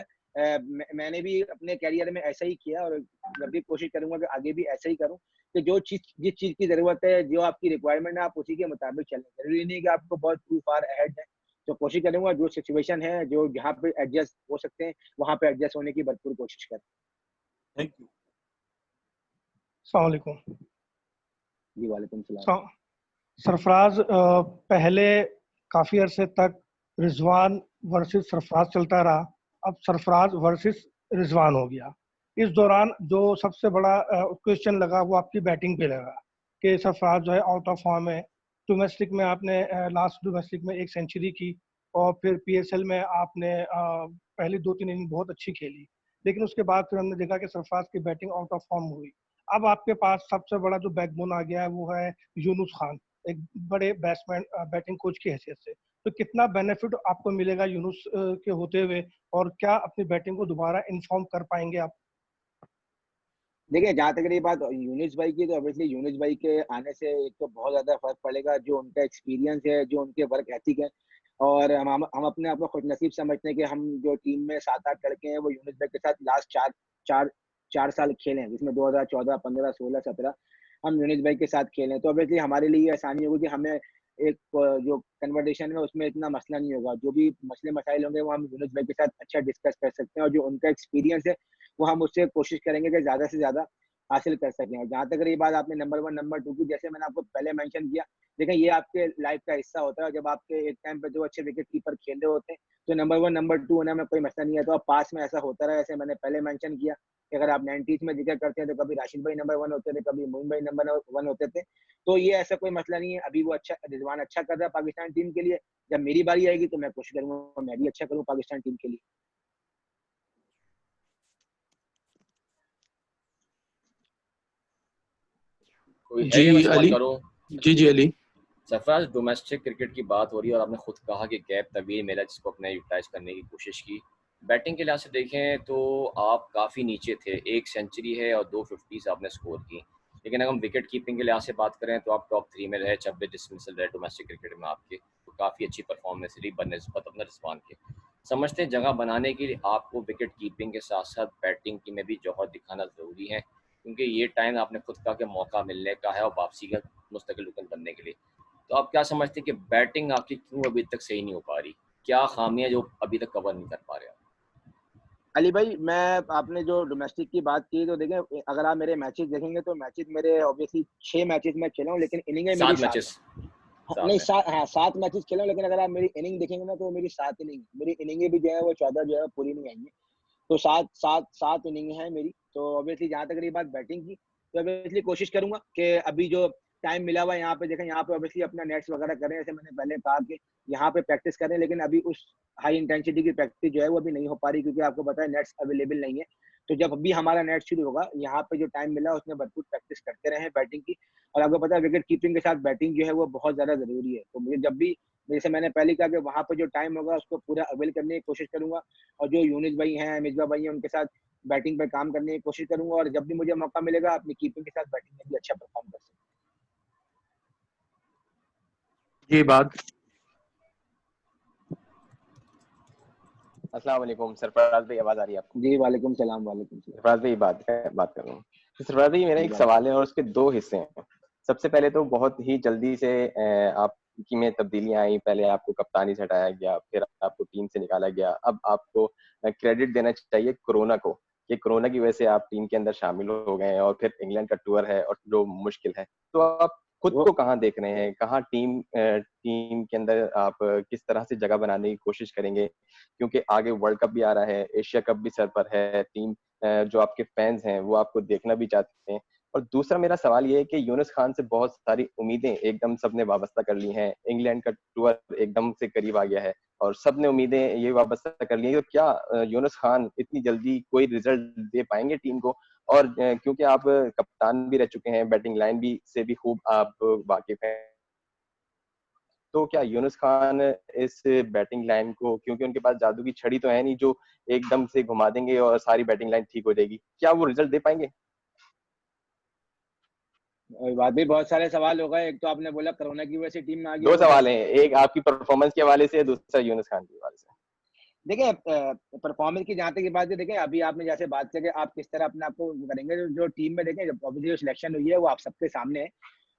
मैंने भी अपने कैरियर में ऐसा ही किया और जब भी कोशिश करूंगा कि आगे भी ऐसा ही करूं कि जिस चीज की जरूरत है, जो आपकी रिक्वायरमेंट है, आप उसी के मुताबिक चलें। जरूरी नहीं कि आपको बहुत टू फार अहेड है। तो कोशिश करूंगा जो सिचुएशन है, जो जहाँ पे एडजस्ट हो सकते हैं वहां पे एडजस्ट होने की भरपूर कोशिश करें। Thank you. अस्सलाम वालेकुम। जी वालेकुम सलाम। सरफराज, पहले काफी अरसे तक रिजवान वर्सेस सरफराज चलता रहा, अब सरफराज वर्सेस रिजवान हो गया। इस दौरान जो सबसे बड़ा क्वेश्चन लगा वो आपकी बैटिंग पे लगा कि सरफराज जो है आउट ऑफ फॉर्म है। डोमेस्टिक में आपने लास्ट डोमेस्टिक में 1 सेंचुरी की और फिर पीएसएल में आपने पहली 2-3 इनिंग बहुत अच्छी खेली, लेकिन उसके बाद फिर हमने देखा कि सरफराज की बैटिंग आउट ऑफ फॉर्म हुई। अब आपके पास सबसे बड़ा जो बैकबोन आ गया है वो है यूनुस खान, एक बड़े बैट्समैन बैटिंग कोच की हैसियत से। तो कितना बेनिफिट आपको मिलेगा यूनुस के होते हुए, और क्या अपनी बैटिंग को दोबारा इन्फॉर्म कर पाएंगे आप? देखिए जहाँ तक रही बात यूनिस भाई की, तो ऑब्वियसली यूनिस भाई के आने से एक तो बहुत ज्यादा फर्क पड़ेगा, जो उनका एक्सपीरियंस है, जो उनके वर्क एथिक है। और हम अपने आप को खुशनसीब समझते हैं कि हम जो टीम में 7-8 लड़के हैं वो यूनिस भाई के साथ लास्ट चार साल खेले हैं, जिसमें 2014, 15, 16, 17 हम यूनिस भाई के साथ खेले हैं। तो ऑब्वियसली हमारे लिए आसानी होगी कि हमें एक जो कन्वर्सेशन है उसमें इतना मसला नहीं होगा। जो भी मसले मसाइल होंगे वो हम यूनुस भाई के साथ अच्छा डिस्कस कर सकते हैं, और जो उनका एक्सपीरियंस है वो हम उससे कोशिश करेंगे कि ज़्यादा से ज़्यादा हासिल कर सकें। और जहाँ तक रही बात आपने नंबर 1 नंबर 2 की, जैसे मैंने आपको पहले मेंशन किया, देखें ये आपके लाइफ का हिस्सा होता है। जब आपके एक टाइम पे 2 अच्छे विकेट कीपर खेल रहे होते हैं तो नंबर 1 नंबर 2 होने में कोई मसला नहीं है। तो अब पास में ऐसा होता रहा, जैसे मैंने पहले मेंशन किया कि अगर आप 90s में जिक्र करते हैं तो कभी राशिद भाई नंबर 1 होते थे, कभी मोइन भाई नंबर 1 होते थे। तो ये ऐसा कोई मसला नहीं है। अभी वो अच्छा, रिजवान अच्छा कर रहा है पाकिस्तान टीम के लिए। जब मेरी बारी आएगी तो मैं कोशिश करूंगा मैं भी अच्छा करूँ पाकिस्तान टीम के लिए। कोई है जी कि मैं सवाल अली। करूं? जी अली। सरफराज, डोमेस्टिक क्रिकेट की बात हो रही है और आपने खुद कहा कि गैप तवील मिला जिसको अपने यूटिलाइज करने की कोशिश की। बैटिंग के लिहाज से देखें तो आप काफ़ी नीचे थे, 1 सेंचुरी है और 2 50s आपने स्कोर की। लेकिन अगर हम विकेट कीपिंग के लिहाज से बात करें तो आप टॉप 3 में रहे, 26 डिसमिसल रहे डोमेस्टिक क्रिकेट में आपके, तो काफ़ी अच्छी परफॉर्मेंस रही बनस्बत अपने रिजवान के। समझते हैं जगह बनाने के लिए आपको विकेट कीपिंग के साथ साथ बैटिंग की में भी जौहर दिखाना ज़रूरी है, क्योंकि ये टाइम आपने खुद कहा कि मौका मिलने का है और वापसी का मुस्तकिल रुकन बनने के लिए। तो आप क्या समझते हैं कि बैटिंग आपकी क्यों अभी तक सही नहीं हो पा रही? क्या खामियां जो अभी तक कवर नहीं कर पा रहे आप? अली भाई, मैं आपने जो डोमेस्टिक की बात की तो देखें, अगर आप मेरे मैचेस देखेंगे तो मैचेस मेरे ऑब्वियसली 6 मैचेस में खेला हूँ, लेकिन इनिंगें मेरी 7 7 मैचेस है। साथ नहीं में 7, हाँ 7 मैचेस खेला हूँ, लेकिन अगर आप मेरी इनिंग देखेंगे ना तो मेरी 7 इनिंग, मेरी इनिंगें भी जो है वो 14 जो है पूरी नहीं आई है। तो 7 इनिंग है मेरी। तो ऑब्वियसली जहाँ तक रही बात बैटिंग की, तो ऑब्वियसली कोशिश करूंगा कि अभी जो टाइम मिला हुआ है यहाँ पे देखें, यहाँ पे ऑब्वियसली अपना नेट्स वगैरह करें, जैसे मैंने पहले कहा कि यहाँ पे प्रैक्टिस करें, लेकिन अभी उस हाई इंटेंसिटी की प्रैक्टिस जो है वो अभी नहीं हो पा रही, क्योंकि आपको पता है नेट्स अवेलेबल नहीं है। तो जब अभी हमारा नेट शुरू होगा, यहाँ पे जो टाइम मिला उसमें भरपूर प्रैक्टिस करते रहे बैटिंग की। और आपको पता है विकेट कीपिंग के साथ बैटिंग जो है वो बहुत ज्यादा जरूरी है। तो मुझे जब भी, जैसे मैंने पहले कहा कि वहाँ पे जो टाइम होगा उसको पूरा अवेल करने की कोशिश करूंगा, और जो यूनिस भाई हैं, मिसबा भाई हैं, उनके साथ बैटिंग पे काम करने की कोशिश करूंगा। और जब भी मुझे मौका मिलेगा अपनी कीपिंग के साथ बैटिंग में भी अच्छा परफॉर्म कर सकूंगा। ये बात। अस्सलाम वालेकुम सरफराज भाई, आवाज आ रही है आपको? जी वालेकुम सलाम। वालेकुम सलाम। सरफराज भाई बात कर रहा हूँ। तो सरफराज भाई मेरा एक सवाल है और उसके 2 हिस्से हैं। सबसे पहले तो बहुत ही जल्दी से आपकी में तब्दीलियां आई, पहले आपको कप्तानी से हटाया गया, फिर आपको टीम से निकाला गया। अब आपको क्रेडिट देना चाहिए कोरोना को, कि कोरोना की वजह से आप टीम के अंदर शामिल हो गए हैं और फिर इंग्लैंड का टूर है और जो मुश्किल है। तो आप खुद को कहाँ देख रहे हैं, कहाँ टीम के अंदर आप किस तरह से जगह बनाने की कोशिश करेंगे, क्योंकि आगे वर्ल्ड कप भी आ रहा है, एशिया कप भी सर पर है, टीम जो आपके फैंस हैं वो आपको देखना भी चाहते हैं। और दूसरा मेरा सवाल ये है कि यूनुस खान से बहुत सारी उम्मीदें एकदम सबने वाबस्ता कर ली हैं, इंग्लैंड का टूर एकदम से करीब आ गया है और सबने उम्मीदें ये वाबस्ता कर ली हैं। तो क्या यूनुस खान इतनी जल्दी कोई रिजल्ट दे पाएंगे टीम को? और क्योंकि आप कप्तान भी रह चुके हैं, बैटिंग लाइन भी से भी खूब आप वाकिफ हैं, तो क्या यूनुस खान इस बैटिंग लाइन को, क्योंकि उनके पास जादू की छड़ी तो है नहीं जो एकदम से घुमा देंगे और सारी बैटिंग लाइन ठीक हो जाएगी, क्या वो रिजल्ट दे पाएंगे? बात भी बहुत सारे सवाल हो गए। एक तो आपने बोला कोरोना की वजह से टीम में आ गया, 2 वो सवाल हैं, एक आपकी परफॉर्मेंस के हवाले से, दूसरा यूनुस खान के हवाले से। देखिए परफॉर्मेंस की जहाँ तक की बात है, देखें अभी आपने जैसे बात की कि आप किस तरह अपने आप को करेंगे, जो टीम में देखें ऑब्वियसली जो सिलेक्शन हुई है वो आप सबके सामने है,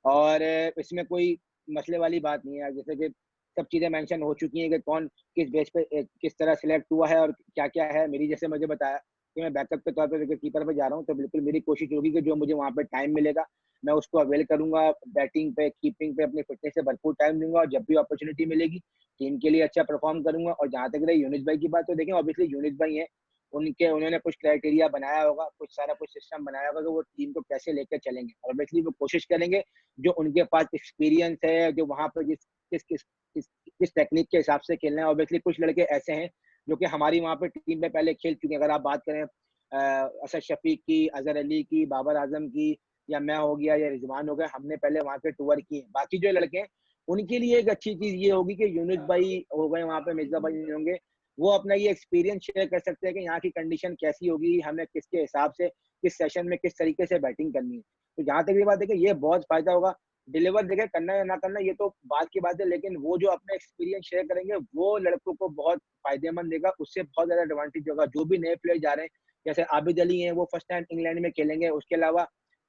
और इसमें कोई मसले वाली बात नहीं है। जैसे कि सब चीजें मेंशन हो चुकी हैं कि कौन किस बेस पे किस तरह सिलेक्ट हुआ है और क्या क्या है। मेरी जैसे मुझे बताया कि मैं बैकअप के तौर पर विकेट कीपर पे जा रहा हूँ, तो बिल्कुल मेरी कोशिश होगी कि जो मुझे वहाँ पे टाइम मिलेगा मैं उसको अवेल करूंगा, बैटिंग पे कीपिंग पे अपनी फिटनेस से भरपूर टाइम दूंगा, और जब भी अपॉर्चुनिटी मिलेगी टीम के लिए अच्छा परफॉर्म करूंगा। और जहाँ तक रही यूनिस भाई की बात, तो देखें ऑब्वियसली यूनिस भाई हैं, उन्होंने कुछ क्राइटेरिया बनाया होगा, कुछ सारा कुछ सिस्टम बनाया होगा कि वो टीम को कैसे लेकर चलेंगे। और ऑब्वियसली वो कोशिश करेंगे जो उनके पास एक्सपीरियंस है, जो वहाँ पर किस टेक्निक के हिसाब से खेलना है। ऑब्वियसली कुछ लड़के ऐसे हैं जो कि हमारी वहाँ पे टीम में पहले खेल चुके हैं। अगर आप बात करें असद शफीक की, अजहर अली की, बाबर आजम की, या मैं हो गया या रिजवान हो गया, हमने पहले वहाँ के टूर किए। बाकी जो लड़के हैं उनके लिए एक अच्छी चीज ये होगी कि यूनुस भाई हो गए, वहाँ पे मिर्जा भाई होंगे, वो अपना ये एक्सपीरियंस शेयर कर सकते हैं कि यहाँ की कंडीशन कैसी होगी, हमें किसके हिसाब से किस सेशन में किस तरीके से बैटिंग करनी है। तो जहाँ तक ये बात है, ये बहुत फायदा होगा। डिलीवर देखे करना या ना करना ये तो बात की बात है, लेकिन वो जो अपना एक्सपीरियंस शेयर करेंगे वो लड़कों को बहुत फायदेमंद देगा, उससे बहुत ज्यादा एडवांटेज होगा। जो भी नए प्लेयर जा रहे हैं, जैसे आबिद अली हैं, वो फर्स्ट टाइम इंग्लैंड में खेलेंगे। उसके अलावा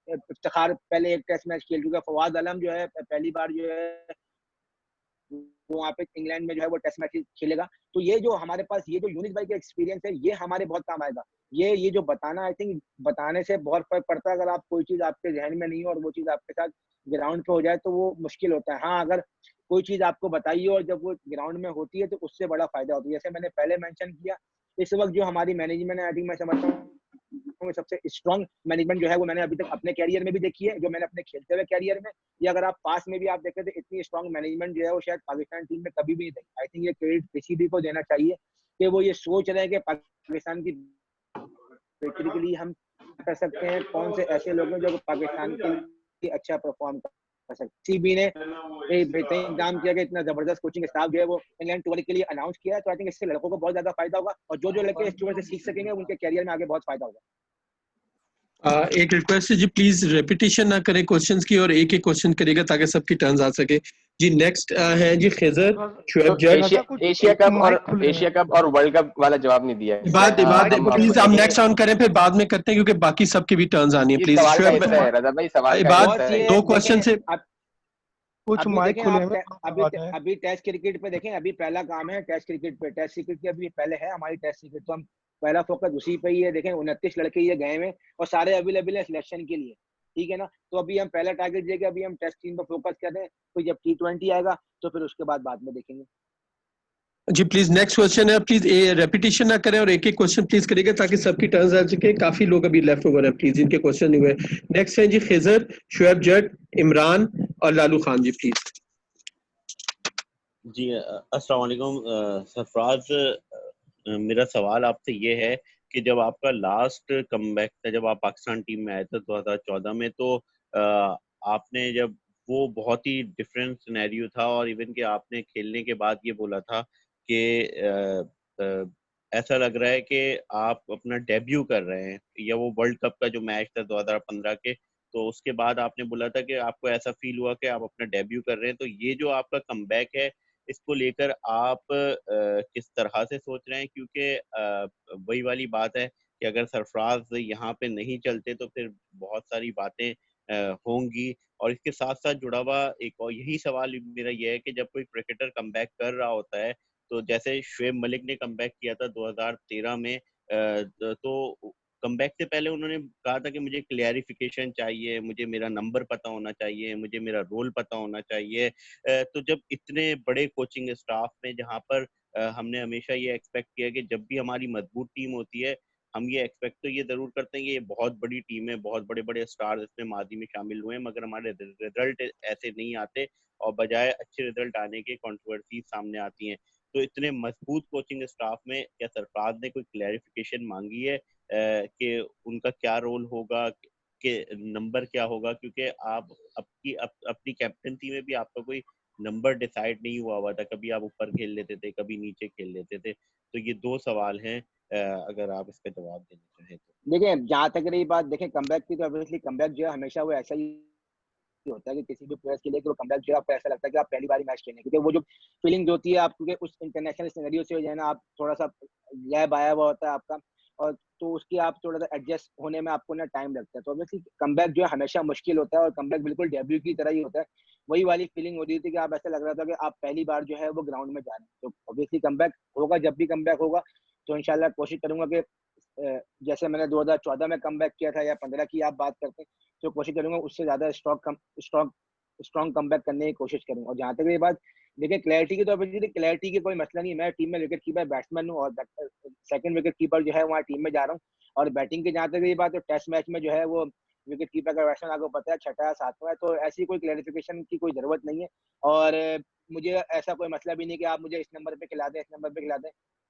इफ्तिखार पहले एक टेस्ट मैच खेल चुका है, फवाद आलम जो है पहली बार जो है वो वहाँ पे इंग्लैंड में जो है वो टेस्ट मैच खेलेगा। तो ये जो हमारे पास ये जो यूनिस भाई का एक्सपीरियंस है, ये हमारे बहुत काम आएगा। ये जो बताना, आई थिंक बताने से बहुत फर्क पड़ता है। अगर आप कोई चीज़ आपके ज़हन में नहीं हो और वो चीज़ आपके साथ ग्राउंड पे हो जाए तो वो मुश्किल होता है। हाँ, अगर कोई चीज़ आपको बताई हो और जब वो ग्राउंड में होती है तो उससे बड़ा फ़ायदा होता है। जैसे मैंने पहले मेंशन किया, इस वक़्त जो हमारी मैनेजमेंट है, आई थिंक मैं समझता हूँ सबसे स्ट्रॉन्ग मैनेजमेंट जो है वो मैंने अभी तक अपने कैरियर में भी देखी है, जो मैंने अपने खेलते हुए कैरियर में, या अगर आप पास में भी आप देखें तो इतनी स्ट्रॉन्ग मैनेजमेंट जो है वो शायद पाकिस्तान टीम में कभी भी नहीं देखी। आई थिंक ये क्रेडिट पीसीबी को देना चाहिए कि वो ये सोच रहे हैं कि पाकिस्तान की बेहतरी के लिए हम कर सकते हैं, कौन से ऐसे लोग हैं जो पाकिस्तान के लिए अच्छा परफॉर्म कर सकते हैं। सीबी ने एक बेहतरीन काम किया कि इतना जबरदस्त कोचिंग स्टाफ जो है वो इंग्लैंड टूर के लिए अनाउंस किया है। तो आई थिंक इससे लड़कों को बहुत ज्यादा फायदा होगा और जो लड़के इस टूर से सीख सकेंगे उनके कैरियर में आगे बहुत फायदा होगा। एक रिक्वेस्ट है जी, प्लीज रेपिटेशन ना करें क्वेश्चंस की और एक एक क्वेश्चन करिएगा ताकि सबकी टर्न्स आ सके जी। नेक्स्ट है जी खिजर शुएब जट। एशिया कप और वर्ल्ड कप वाला जवाब नहीं दिया। बात प्लीज आप नेक्स्ट ऑन करें, फिर बाद में करते हैं क्योंकि बाकी सबकी भी टर्न्स आनी है। प्लीज सवाल दो क्वेश्चन से कुछ माइक खुले अभी टेस्ट क्रिकेट पे देखें, अभी पहला काम है टेस्ट क्रिकेट पे। टेस्ट क्रिकेट की अभी पहले है हमारी टेस्ट क्रिकेट, तो हम पहला फोकस उसी पे ही है। देखें 29 लड़के ये गए हुए और सारे अवेलेबल है सिलेक्शन के लिए, ठीक है ना। तो अभी हम पहला टारगेट देके अभी हम टेस्ट टीम पे फोकस कर रहे हैं, तो जब T20 आएगा तो फिर उसके बाद में देखेंगे जी। प्लीज नेक्स्ट क्वेश्चन है, प्लीज रेपिटेशन ना करें और एक एक क्वेश्चन प्लीज करिएगा ताकि सबकी टर्न्स आ सके। काफी लोग अभी लेफ्ट ओवर है, प्लीज इनके क्वेश्चन नहीं हुए। नेक्स्ट है जी खिजर, शुएब जट, इमरान और लालू खान जी प्लीज। जी अस्सलाम वालेकुम सरफराज, मेरा सवाल आपसे ये है कि जब आपका लास्ट कमबैक था, जब आप पाकिस्तान टीम में आए थे 2014 में, तो आपने जब वो बहुत ही डिफरेंट सिनेरियो था और इवन कि आपने खेलने के बाद ये बोला था कि ऐसा लग रहा है कि आप अपना डेब्यू कर रहे हैं, या वो वर्ल्ड कप का जो मैच था 2015 के, तो उसके बाद आपने बोला था कि आपको ऐसा फील हुआ कि आप अपना डेब्यू कर रहे हैं। तो ये जो आपका कमबैक है, इसको लेकर आप किस तरह से सोच रहे हैं? क्योंकि वही वाली बात है कि अगर सरफराज यहाँ पे नहीं चलते तो फिर बहुत सारी बातें होंगी। और इसके साथ साथ जुड़ा हुआ एक और यही सवाल मेरा ये है कि जब कोई क्रिकेटर कमबैक कर रहा होता है, तो जैसे शुएब मलिक ने कमबैक किया था 2013 में, तो कमबैक से पहले उन्होंने कहा था कि मुझे क्लैरिफिकेशन चाहिए, मुझे मेरा नंबर पता होना चाहिए, मुझे मेरा रोल पता होना चाहिए। तो जब इतने बड़े कोचिंग स्टाफ में, जहाँ पर हमने हमेशा ये एक्सपेक्ट किया कि जब भी हमारी मजबूत टीम होती है, हम ये एक्सपेक्ट तो ये ज़रूर करते हैं कि ये बहुत बड़ी टीम है, बहुत बड़े बड़े स्टार्स इसमें माजी में शामिल हुए हैं, मगर हमारे रिजल्ट ऐसे नहीं आते और बजाय अच्छे रिजल्ट आने के कंट्रोवर्सी सामने आती हैं। तो इतने मजबूत कोचिंग स्टाफ में क्या सरफराज ने कोई क्लैरिफिकेशन मांगी है कि उनका क्या रोल होगा, कि नंबर क्या होगा? क्योंकि आप अपनी कैप्टनसी में भी आपका कोई नंबर डिसाइड नहीं हुआ था, कभी आप ऊपर खेल लेते थे, कभी नीचे खेल लेते थे। तो ये दो सवाल हैं, अगर आप इसका जवाब देना चाहें तो। देखिए, जहाँ तक रही बात, देखें कमबैक की, तो ऑब्वियसली कमबैक जो है हमेशा वो ऐसा ही होता है कि किसी भी प्लेयर्स के लिए वो कमबैक जो है आपको ऐसा लगता है कि आप पहली बार मैच खेलें, क्योंकि वो जो फीलिंग होती है आप, क्योंकि उस इंटरनेशनल सिनेरियो से जो है ना आप थोड़ा सा गैप आया हुआ होता है आपका, और तो उसकी आप थोड़ा सा एडजस्ट होने में आपको ना टाइम लगता है। तो ऑब्वियसली कमबैक जो है हमेशा मुश्किल होता है और कमबैक बिल्कुल डेब्यू की तरह ही होता है। वही वाली फीलिंग होती थी कि आप ऐसा लग रहा था कि आप पहली बार जो है वो ग्राउंड में जा रहे हैं। तो ऑब्वियसली कमबैक होगा, जब भी कमबैक होगा तो इंशाल्लाह कोशिश करूंगा कि जैसे मैंने 2014 में कमबैक किया था या 15 की आप बात करते हैं, तो कोशिश करूंगा उससे ज्यादा स्ट्रॉन्ग कमबैक करने की कोशिश करूंगा। और जहाँ तक ये बात, देखिए क्लैरिटी की, तो ऑब्वियसली क्लैरिटी की कोई मसला नहीं। मैं टीम में विकेट कीपर बैट्समैन हूँ और सेकंड विकेट कीपर जो है वहाँ टीम में जा रहा हूँ। और बैटिंग की जहाँ तक ये बात, तो टेस्ट मैच में जो है वो विकेट कीपर का बैट्समैन आपको पता है 6वां या 7वां है, तो ऐसी कोई क्लैरिफिकेशन की कोई जरूरत नहीं है। और मुझे ऐसा कोई मसला भी नहीं कि आप मुझे इस नंबर पे खिला दें, इस नंबर पे खिला दें।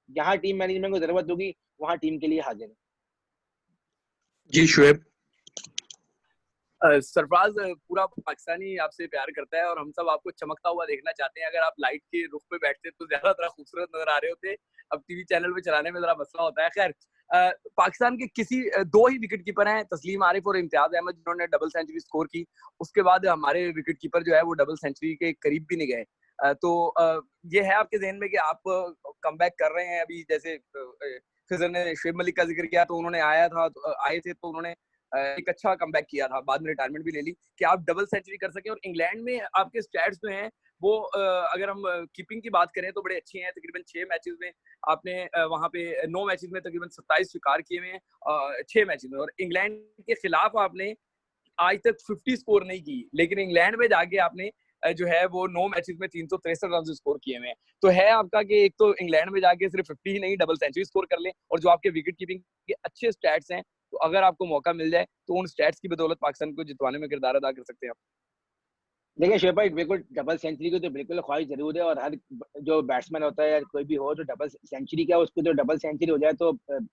जहाँ टीम मैनेजमेंट को जरूरत होगी वहाँ टीम के लिए हाजिर है। जी शुएब। सरफराज, पूरा पाकिस्तानी आपसे प्यार करता है और हम सब आपको चमकता हुआ देखना चाहते हैं। अगर आप लाइट के रुख पे बैठते तो ज्यादा खूबसूरत नजर आ रहे होते। अब टीवी चैनल पे चलाने में जरा मसला होता है। खैर, पाकिस्तान के किसी दो ही विकेट कीपर हैं, तस्लीम आरिफ और इम्तियाज अहमद, जिन्होंने डबल सेंचुरी स्कोर की। उसके बाद हमारे विकेट कीपर जो है वो डबल सेंचुरी के करीब भी नहीं गए। तो ये है आपके जहन में कि आप कमबैक कर रहे हैं? अभी जैसे खिजर ने शुएब मलिक का जिक्र किया, तो उन्होंने आए थे तो उन्होंने एक अच्छा कमबैक किया था, बाद में रिटायरमेंट भी ले ली, कि आप डबल सेंचुरी कर सकें। और इंग्लैंड में आपके स्टैट्स जो हैं वो अगर हम कीपिंग की बात करें तो बड़े अच्छे हैं। तकरीबन 6 मैचेस में आपने वहां पे 9 मैचेस में तकरीबन 27 स्वीकार किए हुए हैं 6 मैचेस में, और इंग्लैंड के खिलाफ आपने आज तक 50 स्कोर नहीं की, लेकिन इंग्लैंड में जाके आपने जो है वो 9 मैचेस में 363 रन स्कोर किए हुए हैं। तो है आपका कि एक तो इंग्लैंड में जाके सिर्फ 50 ही नहीं, डबल सेंचुरी स्कोर कर लें, और जो आपके विकेट कीपिंग के अच्छे स्टैट्स हैं, तो अगर आपको मौका मिल जाए तो उन स्टैट्स की बदौलत पाकिस्तान को जितवाने में किरदार अदा कर सकते हैं आप। देखिए शोएब भाई, बिल्कुल डबल सेंचुरी की तो बिल्कुल ख्वाहिश जरूर है, और हर जो बैट्समैन होता है या कोई भी हो, जो डबल सेंचुरी क्या उसको जो डबल सेंचुरी हो जाए तो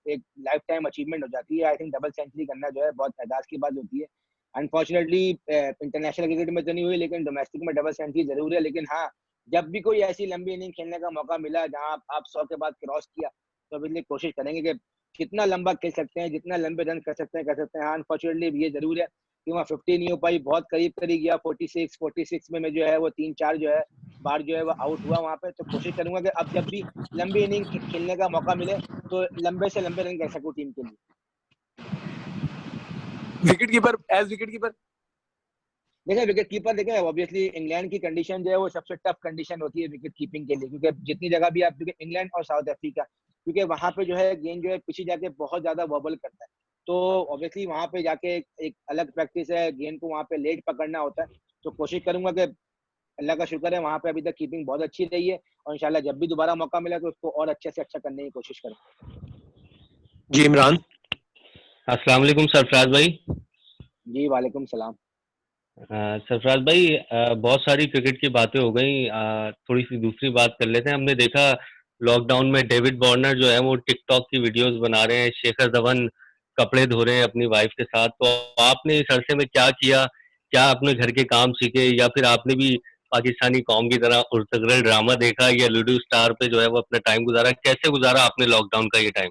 एक लाइफ टाइम अचीवमेंट हो जाती है। आई थिंक डबल सेंचुरी करना जो है बहुत एजाज की बात होती है। अनफॉर्चुनेटली इंटरनेशनल क्रिकेट में तो नहीं हुई, लेकिन डोमेस्टिक में डबल सेंचुरी जरूर है। लेकिन हाँ, जब भी कोई ऐसी लंबी इनिंग खेलने का मौका मिला जहाँ आप 100 के बाद क्रॉस किया, तो अभी कोशिश करेंगे कि कितना लंबा खेल सकते हैं, जितना लंबे रन कर सकते हैं कर सकते हैं। हाँ, अनफॉर्चुनेटली ये जरूर है कि वहाँ 50 नहीं हो पाई, बहुत करीब करीब गया 46 में जो है वो 3-4 जो है बार जो है वो आउट हुआ वहाँ पे। तो कोशिश करूंगा कि अब जब भी लंबी इनिंग खेलने का मौका मिले तो लंबे से लंबे रन कर सकूं टीम के लिए। Wicket keeper, as wicket keeper देखिए विकेट कीपर, देखिए ऑब्वियसली इंग्लैंड की कंडीशन जो है वो सबसे टफ कंडीशन होती है विकेट कीपिंग के लिए, क्योंकि जितनी जगह भी आप, क्योंकि इंग्लैंड और साउथ अफ्रीका, क्योंकि वहां पे जो है गेंद जो है पीछे जाके बहुत ज्यादा वॉबल करता है, तो ऑब्वियसली वहां पे जाके एक अलग प्रैक्टिस है, गेंद को वहां पे लेट पकड़ना होता है। तो कोशिश करूंगा कि अल्लाह का शुक्र है वहां पे अभी तक कीपिंग बहुत अच्छी रही है, और इंशाल्लाह जब भी दोबारा मौका मिला तो उसको और अच्छे से अच्छा करने की कोशिश करूंगा। जी इमरान। अस्सलाम वालेकुम सरफराज भाई। जी वालेकुम सलाम। सरफराज भाई, बहुत सारी क्रिकेट की बातें हो गई, थोड़ी सी दूसरी बात कर लेते हैं। हमने देखा लॉकडाउन में डेविड वार्नर जो है वो टिकटॉक की वीडियोस बना रहे हैं, शेखर धवन कपड़े धो रहे हैं अपनी वाइफ के साथ। तो आपने इस अरसे में क्या किया? क्या अपने घर के काम सीखे, या फिर आपने भी पाकिस्तानी कौम की तरह उर्तगरल ड्रामा देखा, या लूडो स्टार पे जो है वो अपना टाइम गुजारा? कैसे गुजारा आपने लॉकडाउन का ये टाइम?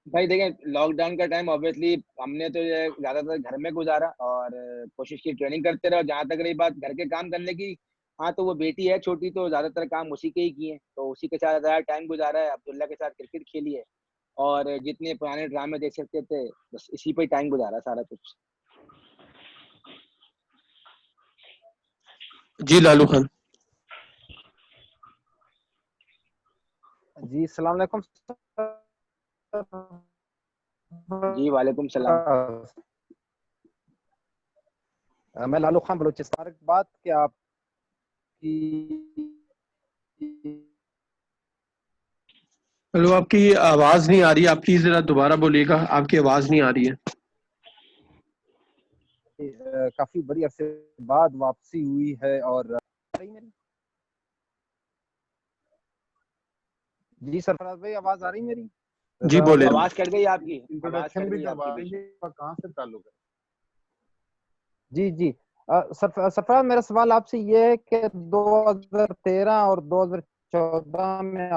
भाई देखें, लॉकडाउन का टाइम ऑब्वियसली हमने तो ये ज्यादातर घर में गुजारा और कोशिश की ट्रेनिंग करते रहे। जहाँ तक रही बात घर के काम करने की, हाँ तो वो बेटी है छोटी, तो ज्यादातर काम उसी के ही किए, तो उसी के साथ ज्यादा टाइम गुजारा है। अब्दुल्ला के साथ क्रिकेट खेली है, और जितने पुराने ड्रामे देख सकते थे बस इसी पे टाइम गुजारा सारा कुछ। जी लालू खान। जी अस्सलाम वालेकुम। जी वालेकुम सलाम। मैं लालू खान बलूचिस्तान। बात क्या आपकी? हेलो, आपकी आवाज नहीं आ रही, आप प्लीज जरा दोबारा बोलिएगा, आपकी आवाज नहीं आ रही है। काफी बड़ी अरसे बाद वापसी हुई है, और जी सरफराज भाई आवाज आ रही मेरी? जी बोले। आवाज कट गई आपकी, इंट्रोडक्शन भी करवा दीजिए, कहाँ से ताल्लुक है? जी जी सरफराज, मेरा सवाल आपसे ये है कि 2013 और 2014 में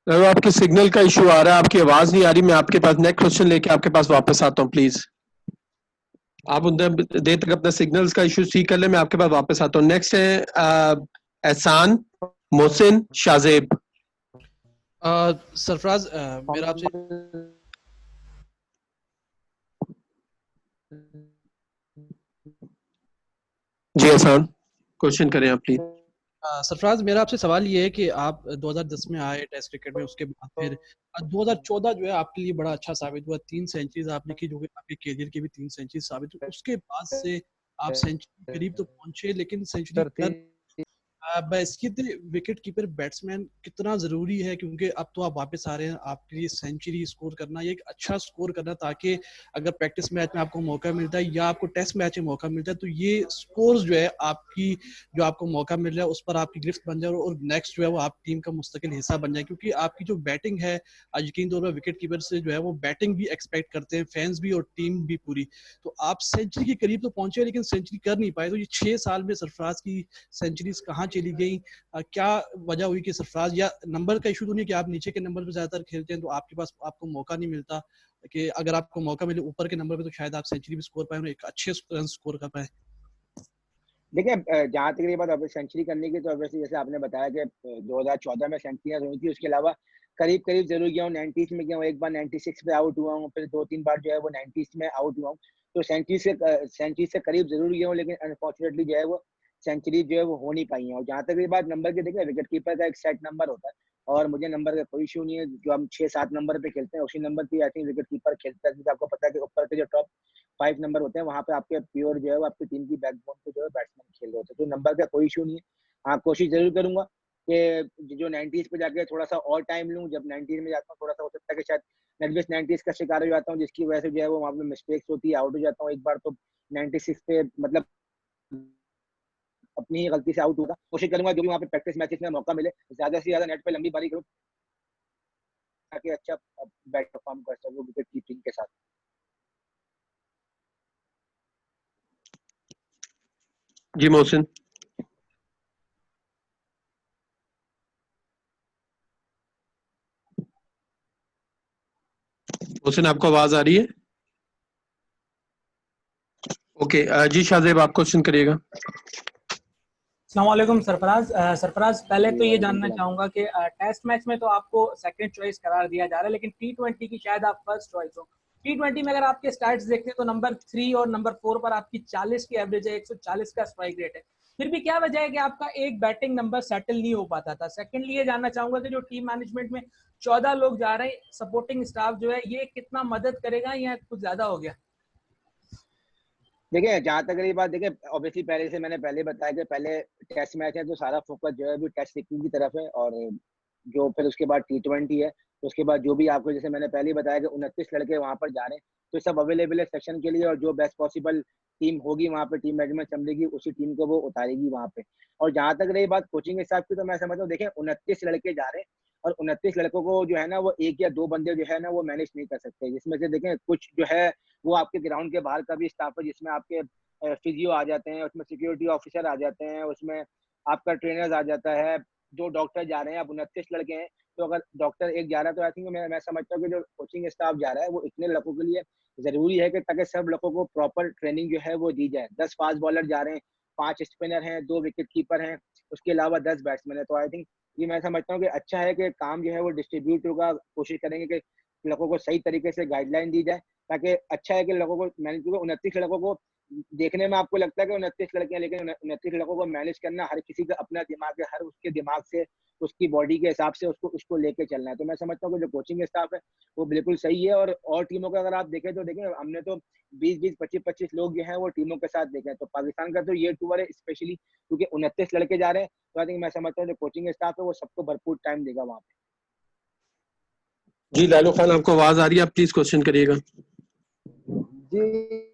आपके सिग्नल का इशू आ रहा है, आपकी आवाज नहीं आ रही। मैं आपके पास नेक्स्ट क्वेश्चन लेके आपके पास वापस आता हूँ, प्लीज आप उधर देर तक अपना सिग्नल्स का इशू ठीक कर ले, मैं आपके पास वापस आता हूँ। नेक्स्ट है एहसान मोहसिन शाहजेब। सरफराज, मेरा आपसे जी एहसान क्वेश्चन करें आप प्लीज। सरफराज, मेरा आपसे सवाल ये है कि आप 2010 में आए टेस्ट क्रिकेट में, उसके बाद फिर 2014 जो है आपके लिए बड़ा अच्छा साबित हुआ। 3 सेंचुरीज आपने की, जो कि आपके करियर की भी 3 सेंचुरी साबित हुई। उसके बाद से आप सेंचुरी करीब तो पहुंचे, लेकिन सेंचुरी बास्केट विकेट कीपर बैट्समैन कितना जरूरी है, क्योंकि अब तो आप वापस आ रहे हैं, आपके लिए सेंचुरी स्कोर करना, ये एक अच्छा स्कोर करना, ताकि अगर प्रैक्टिस मैच में आपको मौका मिलता है या आपको टेस्ट मैच में मौका मिलता है तो ये स्कोर्स जो है आपकी, जो आपको मौका मिल रहा है उस पर आपकी गिरफ्त बन जाए, और नेक्स्ट जो है वो आप टीम का मुस्तकिल हिस्सा बन जाए। क्योंकि आपकी जो बैटिंग है, यकीन तौर पर विकेट कीपर से जो है वो बैटिंग भी एक्सपेक्ट करते हैं फैंस भी और टीम भी पूरी। तो आप सेंचुरी के करीब तो पहुंचे, लेकिन सेंचुरी कर नहीं पाए। तो ये 6 साल में सरफराज की सेंचुरीज कहाँ चली गई? क्या वजह हुई कि सरफराज, या नंबर का इशू तो नहीं कि आप नीचे के नंबर पे ज्यादातर खेलते हैं तो आपके पास आपको मौका नहीं मिलता, कि अगर आपको मौका मिले ऊपर के नंबर पे तो शायद आप सेंचुरी भी स्कोर पाए और एक अच्छे रन स्कोर कर पाए? देखिए जहाँ तक ये बात अब सेंचुरी करने की, तो ऑब्वियसली जैसे आपने बताया कि 2014 में सेंचुरियां हुई थी, उसके अलावा करीब करीब जरूर गया हूँ 90s में गया हूँ, एक बार 96 पे आउट हुआ हूँ, फिर 2-3 बार जो है वो 90s में आउट हुआ हूँ। तो सेंचुरी से करीब जरूर गया हूँ, लेकिन अनफॉर्चुनेटली जो है वो सेंचुरी जो है वो हो नहीं पाई है। और जहाँ तक ये बात नंबर की, देखिए विकेट कीपर का एक सेट नंबर होता है और मुझे नंबर का कोई इशू नहीं है। जो हम 6-7 नंबर पे खेलते हैं उसी नंबर पे आई थिंक विकेट कीपर खेलता है, क्योंकि आपको पता है कि ऊपर के जो टॉप 5 नंबर होते हैं वहाँ पे आपके प्योर जो है वो आपकी टीम की बैकबोन पे जो है बैट्समैन खेल रहे होते हैं, तो नंबर का कोई इशू नहीं है। हाँ, कोशिश जरूर करूंगा कि जो 90s पे जाके थोड़ा सा और टाइम लूं। जब 90s में जाता हूँ थोड़ा सा हो सकता है कि शायद नर्वस 90s का शिकार हो जाता हूँ, जिसकी वजह से जो है वो वहाँ पे मिस्टेक्स होती है, आउट हो जाता हूँ। एक बार तो 96 पे मतलब अपनी ही गलती से आउट हुआ। कोशिश करूंगा जो भी वहाँ पे प्रैक्टिस मैचेस में मौका मिले ज्यादा से ज्यादा नेट पे लंबी बारी करूँ, ताकि अच्छा बैट परफॉर्म कर सकूं विकेट कीपिंग के साथ। जी मोहसिन। मोहसिन आपको आवाज आ रही है? ओके जी शाहजेब आप क्वेश्चन करिएगा। अस्सलामुअलैकुम सरफराज। सरफराज पहले तो ये जानना चाहूंगा कि टेस्ट मैच में तो आपको सेकंड चॉइस करार दिया जा रहा है, लेकिन T20 की शायद आप फर्स्ट चॉइस हो। T20 में अगर आपके स्टार्ट्स देखते हैं तो नंबर 3 और नंबर 4 पर आपकी 40 की एवरेज है, 140 का स्ट्राइक रेट है। फिर भी क्या वजह है कि आपका एक बैटिंग नंबर सेटल नहीं हो पाता था? सेकेंडली ये जानना चाहूंगा कि जो टीम मैनेजमेंट में 14 लोग जा रहे हैं, सपोर्टिंग स्टाफ जो है, ये कितना मदद करेगा या कुछ ज्यादा हो गया? देखिए जहाँ तक रही बात, देखिए ऑब्वियसली पहले से मैंने पहले बताया कि पहले टेस्ट मैच है तो सारा फोकस जो है वो टेस्ट क्रिकेट की तरफ है, और जो फिर उसके बाद T20 है, तो उसके बाद जो भी आपको जैसे मैंने पहले ही बताया कि 29 लड़के वहाँ पर जा रहे हैं, तो सब अवेलेबल है सेक्शन के लिए, और जो बेस्ट पॉसिबल टीम होगी वहाँ पे टीम मैनेजमेंट समझेगी, उसी टीम को वो उतारेगी वहाँ पे। और जहाँ तक रही बात कोचिंग स्टाफ की, तो मैं समझता हूँ देखिए 29 लड़के जा रहे हैं और 29 लड़कों को जो है ना वो 1 या 2 बंदे जो है ना वो मैनेज नहीं कर सकते, जिसमें से देखें कुछ जो है वो आपके ग्राउंड के बाहर का भी स्टाफ है, जिसमें आपके फिजियो आ जाते हैं, उसमें सिक्योरिटी ऑफिसर आ जाते हैं, उसमें आपका ट्रेनर्स आ जाता है, जो डॉक्टर जा रहे हैं। अब 29 लड़के हैं, तो अगर डॉक्टर एक जा रहा है तो आई थिंक मैं समझता हूँ कि जो कोचिंग स्टाफ जा रहा है वो इतने लड़कों के लिए जरूरी है कि ताकि सब लड़कों को प्रॉपर ट्रेनिंग जो है वो दी जाए। 10 फास्ट बॉलर जा रहे हैं, 5 स्पिनर हैं, 2 विकेट कीपर हैं, उसके अलावा 10 बैट्समैन है, तो आई थिंक ये मैं समझता हूँ कि अच्छा है कि काम जो है वो डिस्ट्रीब्यूट होगा। कोशिश करेंगे कि लड़कों को सही तरीके से गाइडलाइन दी जाए, ताकि अच्छा है कि लोगों को मैनेज, 29 लड़कों को देखने में आपको लगता है कि 29 लड़के हैं, लेकिन 29 लड़कों को मैनेज करना हर किसी का अपना दिमाग है, हर उसके दिमाग से उसकी बॉडी के हिसाब से उसको लेके चलना है। तो मैं समझता हूँ कि जो कोचिंग स्टाफ है वो बिल्कुल सही है। और टीमों का अगर आप देखें तो देखें हमने तो 20-20, 25-25 लोग जो हैं वो टीमों के साथ देखे हैं। तो पाकिस्तान का तो ये टूर है स्पेशली क्योंकि 29 लड़के जा रहे हैं, तो आई थिंक मैं समझता हूँ जो कोचिंग स्टाफ है वो सबको भरपूर टाइम देगा वहाँ पे। जी लालू खान आपको आवाज आ रही है, आप प्लीज क्वेश्चन करिएगा। जी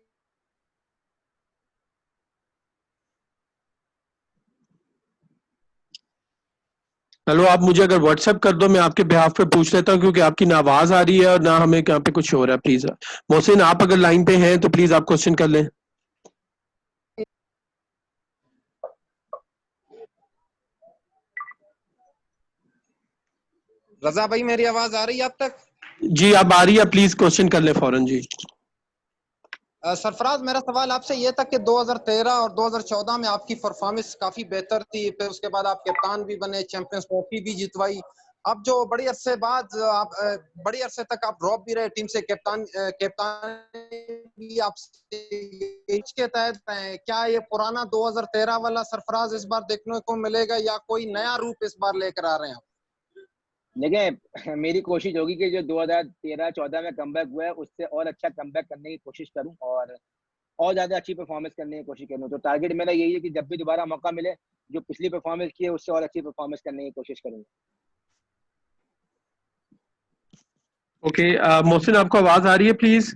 हेलो, आप मुझे अगर व्हाट्सएप कर दो मैं आपके बिहाफ पे पूछ लेता हूँ, क्योंकि आपकी ना आवाज आ रही है और ना हमें यहाँ पे कुछ हो रहा है। प्लीज मोहसिन आप अगर लाइन पे हैं तो प्लीज आप क्वेश्चन कर लें। रजा भाई मेरी आवाज आ रही है आप तक? जी अब आ रही है, प्लीज क्वेश्चन कर लें फौरन। जी सरफराज मेरा सवाल आपसे ये था कि 2013 और 2014 में आपकी परफॉर्मेंस काफी बेहतर थी, फिर उसके बाद आप कप्तान भी बने, चैंपियंस ट्रॉफी भी जितवाई। अब जो बड़ी अरसे बाद आप बड़ी अरसे तक आप ड्रॉप भी रहे टीम से, कप्तान भी आपसे के तहत क्या ये पुराना 2013 वाला सरफराज इस बार देखने को मिलेगा या कोई नया रूप इस बार लेकर आ रहे हैं आप? देखिए मेरी कोशिश होगी कि जो 2013-14 में कमबैक हुआ है उससे और अच्छा कमबैक करने की कोशिश करूं और ज्यादा अच्छी परफॉर्मेंस करने की कोशिश करूं। तो टारगेट मेरा यही है कि जब भी दोबारा मौका मिले जो पिछली परफॉर्मेंस की है उससे और अच्छी परफॉर्मेंस करने की कोशिश करूंगा। ओके मोहसिन आपको आवाज आ रही है प्लीज?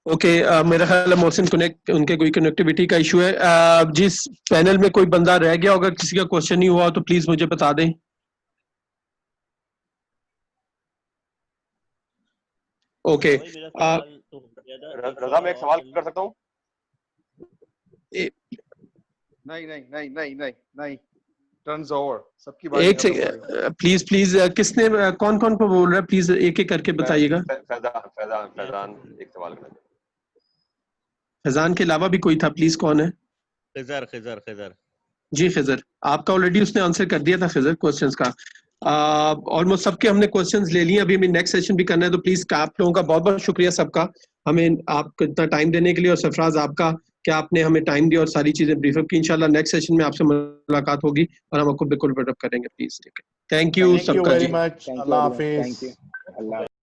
ओके मेरा ख्याल है मोहसिन उनके कोई कनेक्टिविटी का इशू है। जिस पैनल में कोई बंदा रह गया अगर किसी का क्वेश्चन नहीं हुआ तो प्लीज मुझे बता दें। ओके रजा मैं एक सवाल कर सकता हूँ? नहीं टर्न्स ओवर, सबकी बारी एक प्लीज प्लीज किसने कौन कौन को बोल रहा है, प्लीज एक एक करके बताइएगा। फैजान एक सवाल करना। फैजान के अलावा भी कोई था, प्लीज कौन है? खिजर खिजर खिजर जी खिजर, आपका ऑलरेडी उसने आंसर कर दिया था खिजर क्वेश्चंस का। ऑलमोस्ट सबके हमने क्वेश्चंस ले लिए, अभी हमें नेक्स्ट सेशन भी करना है, तो प्लीज आप लोगों का बहुत बहुत शुक्रिया सबका, हमें आपको इतना टाइम देने के लिए, और सरफराज आपका क्या आपने हमें टाइम दिया और सारी चीजें ब्रीफ अप की। इंशाल्लाह नेक्स्ट सेशन में आपसे मुलाकात होगी और हम आपको बिल्कुल ब्रीफ अप करेंगे प्लीज। ठीक है, थैंक यू सबका जी। अल्लाह हाफिज।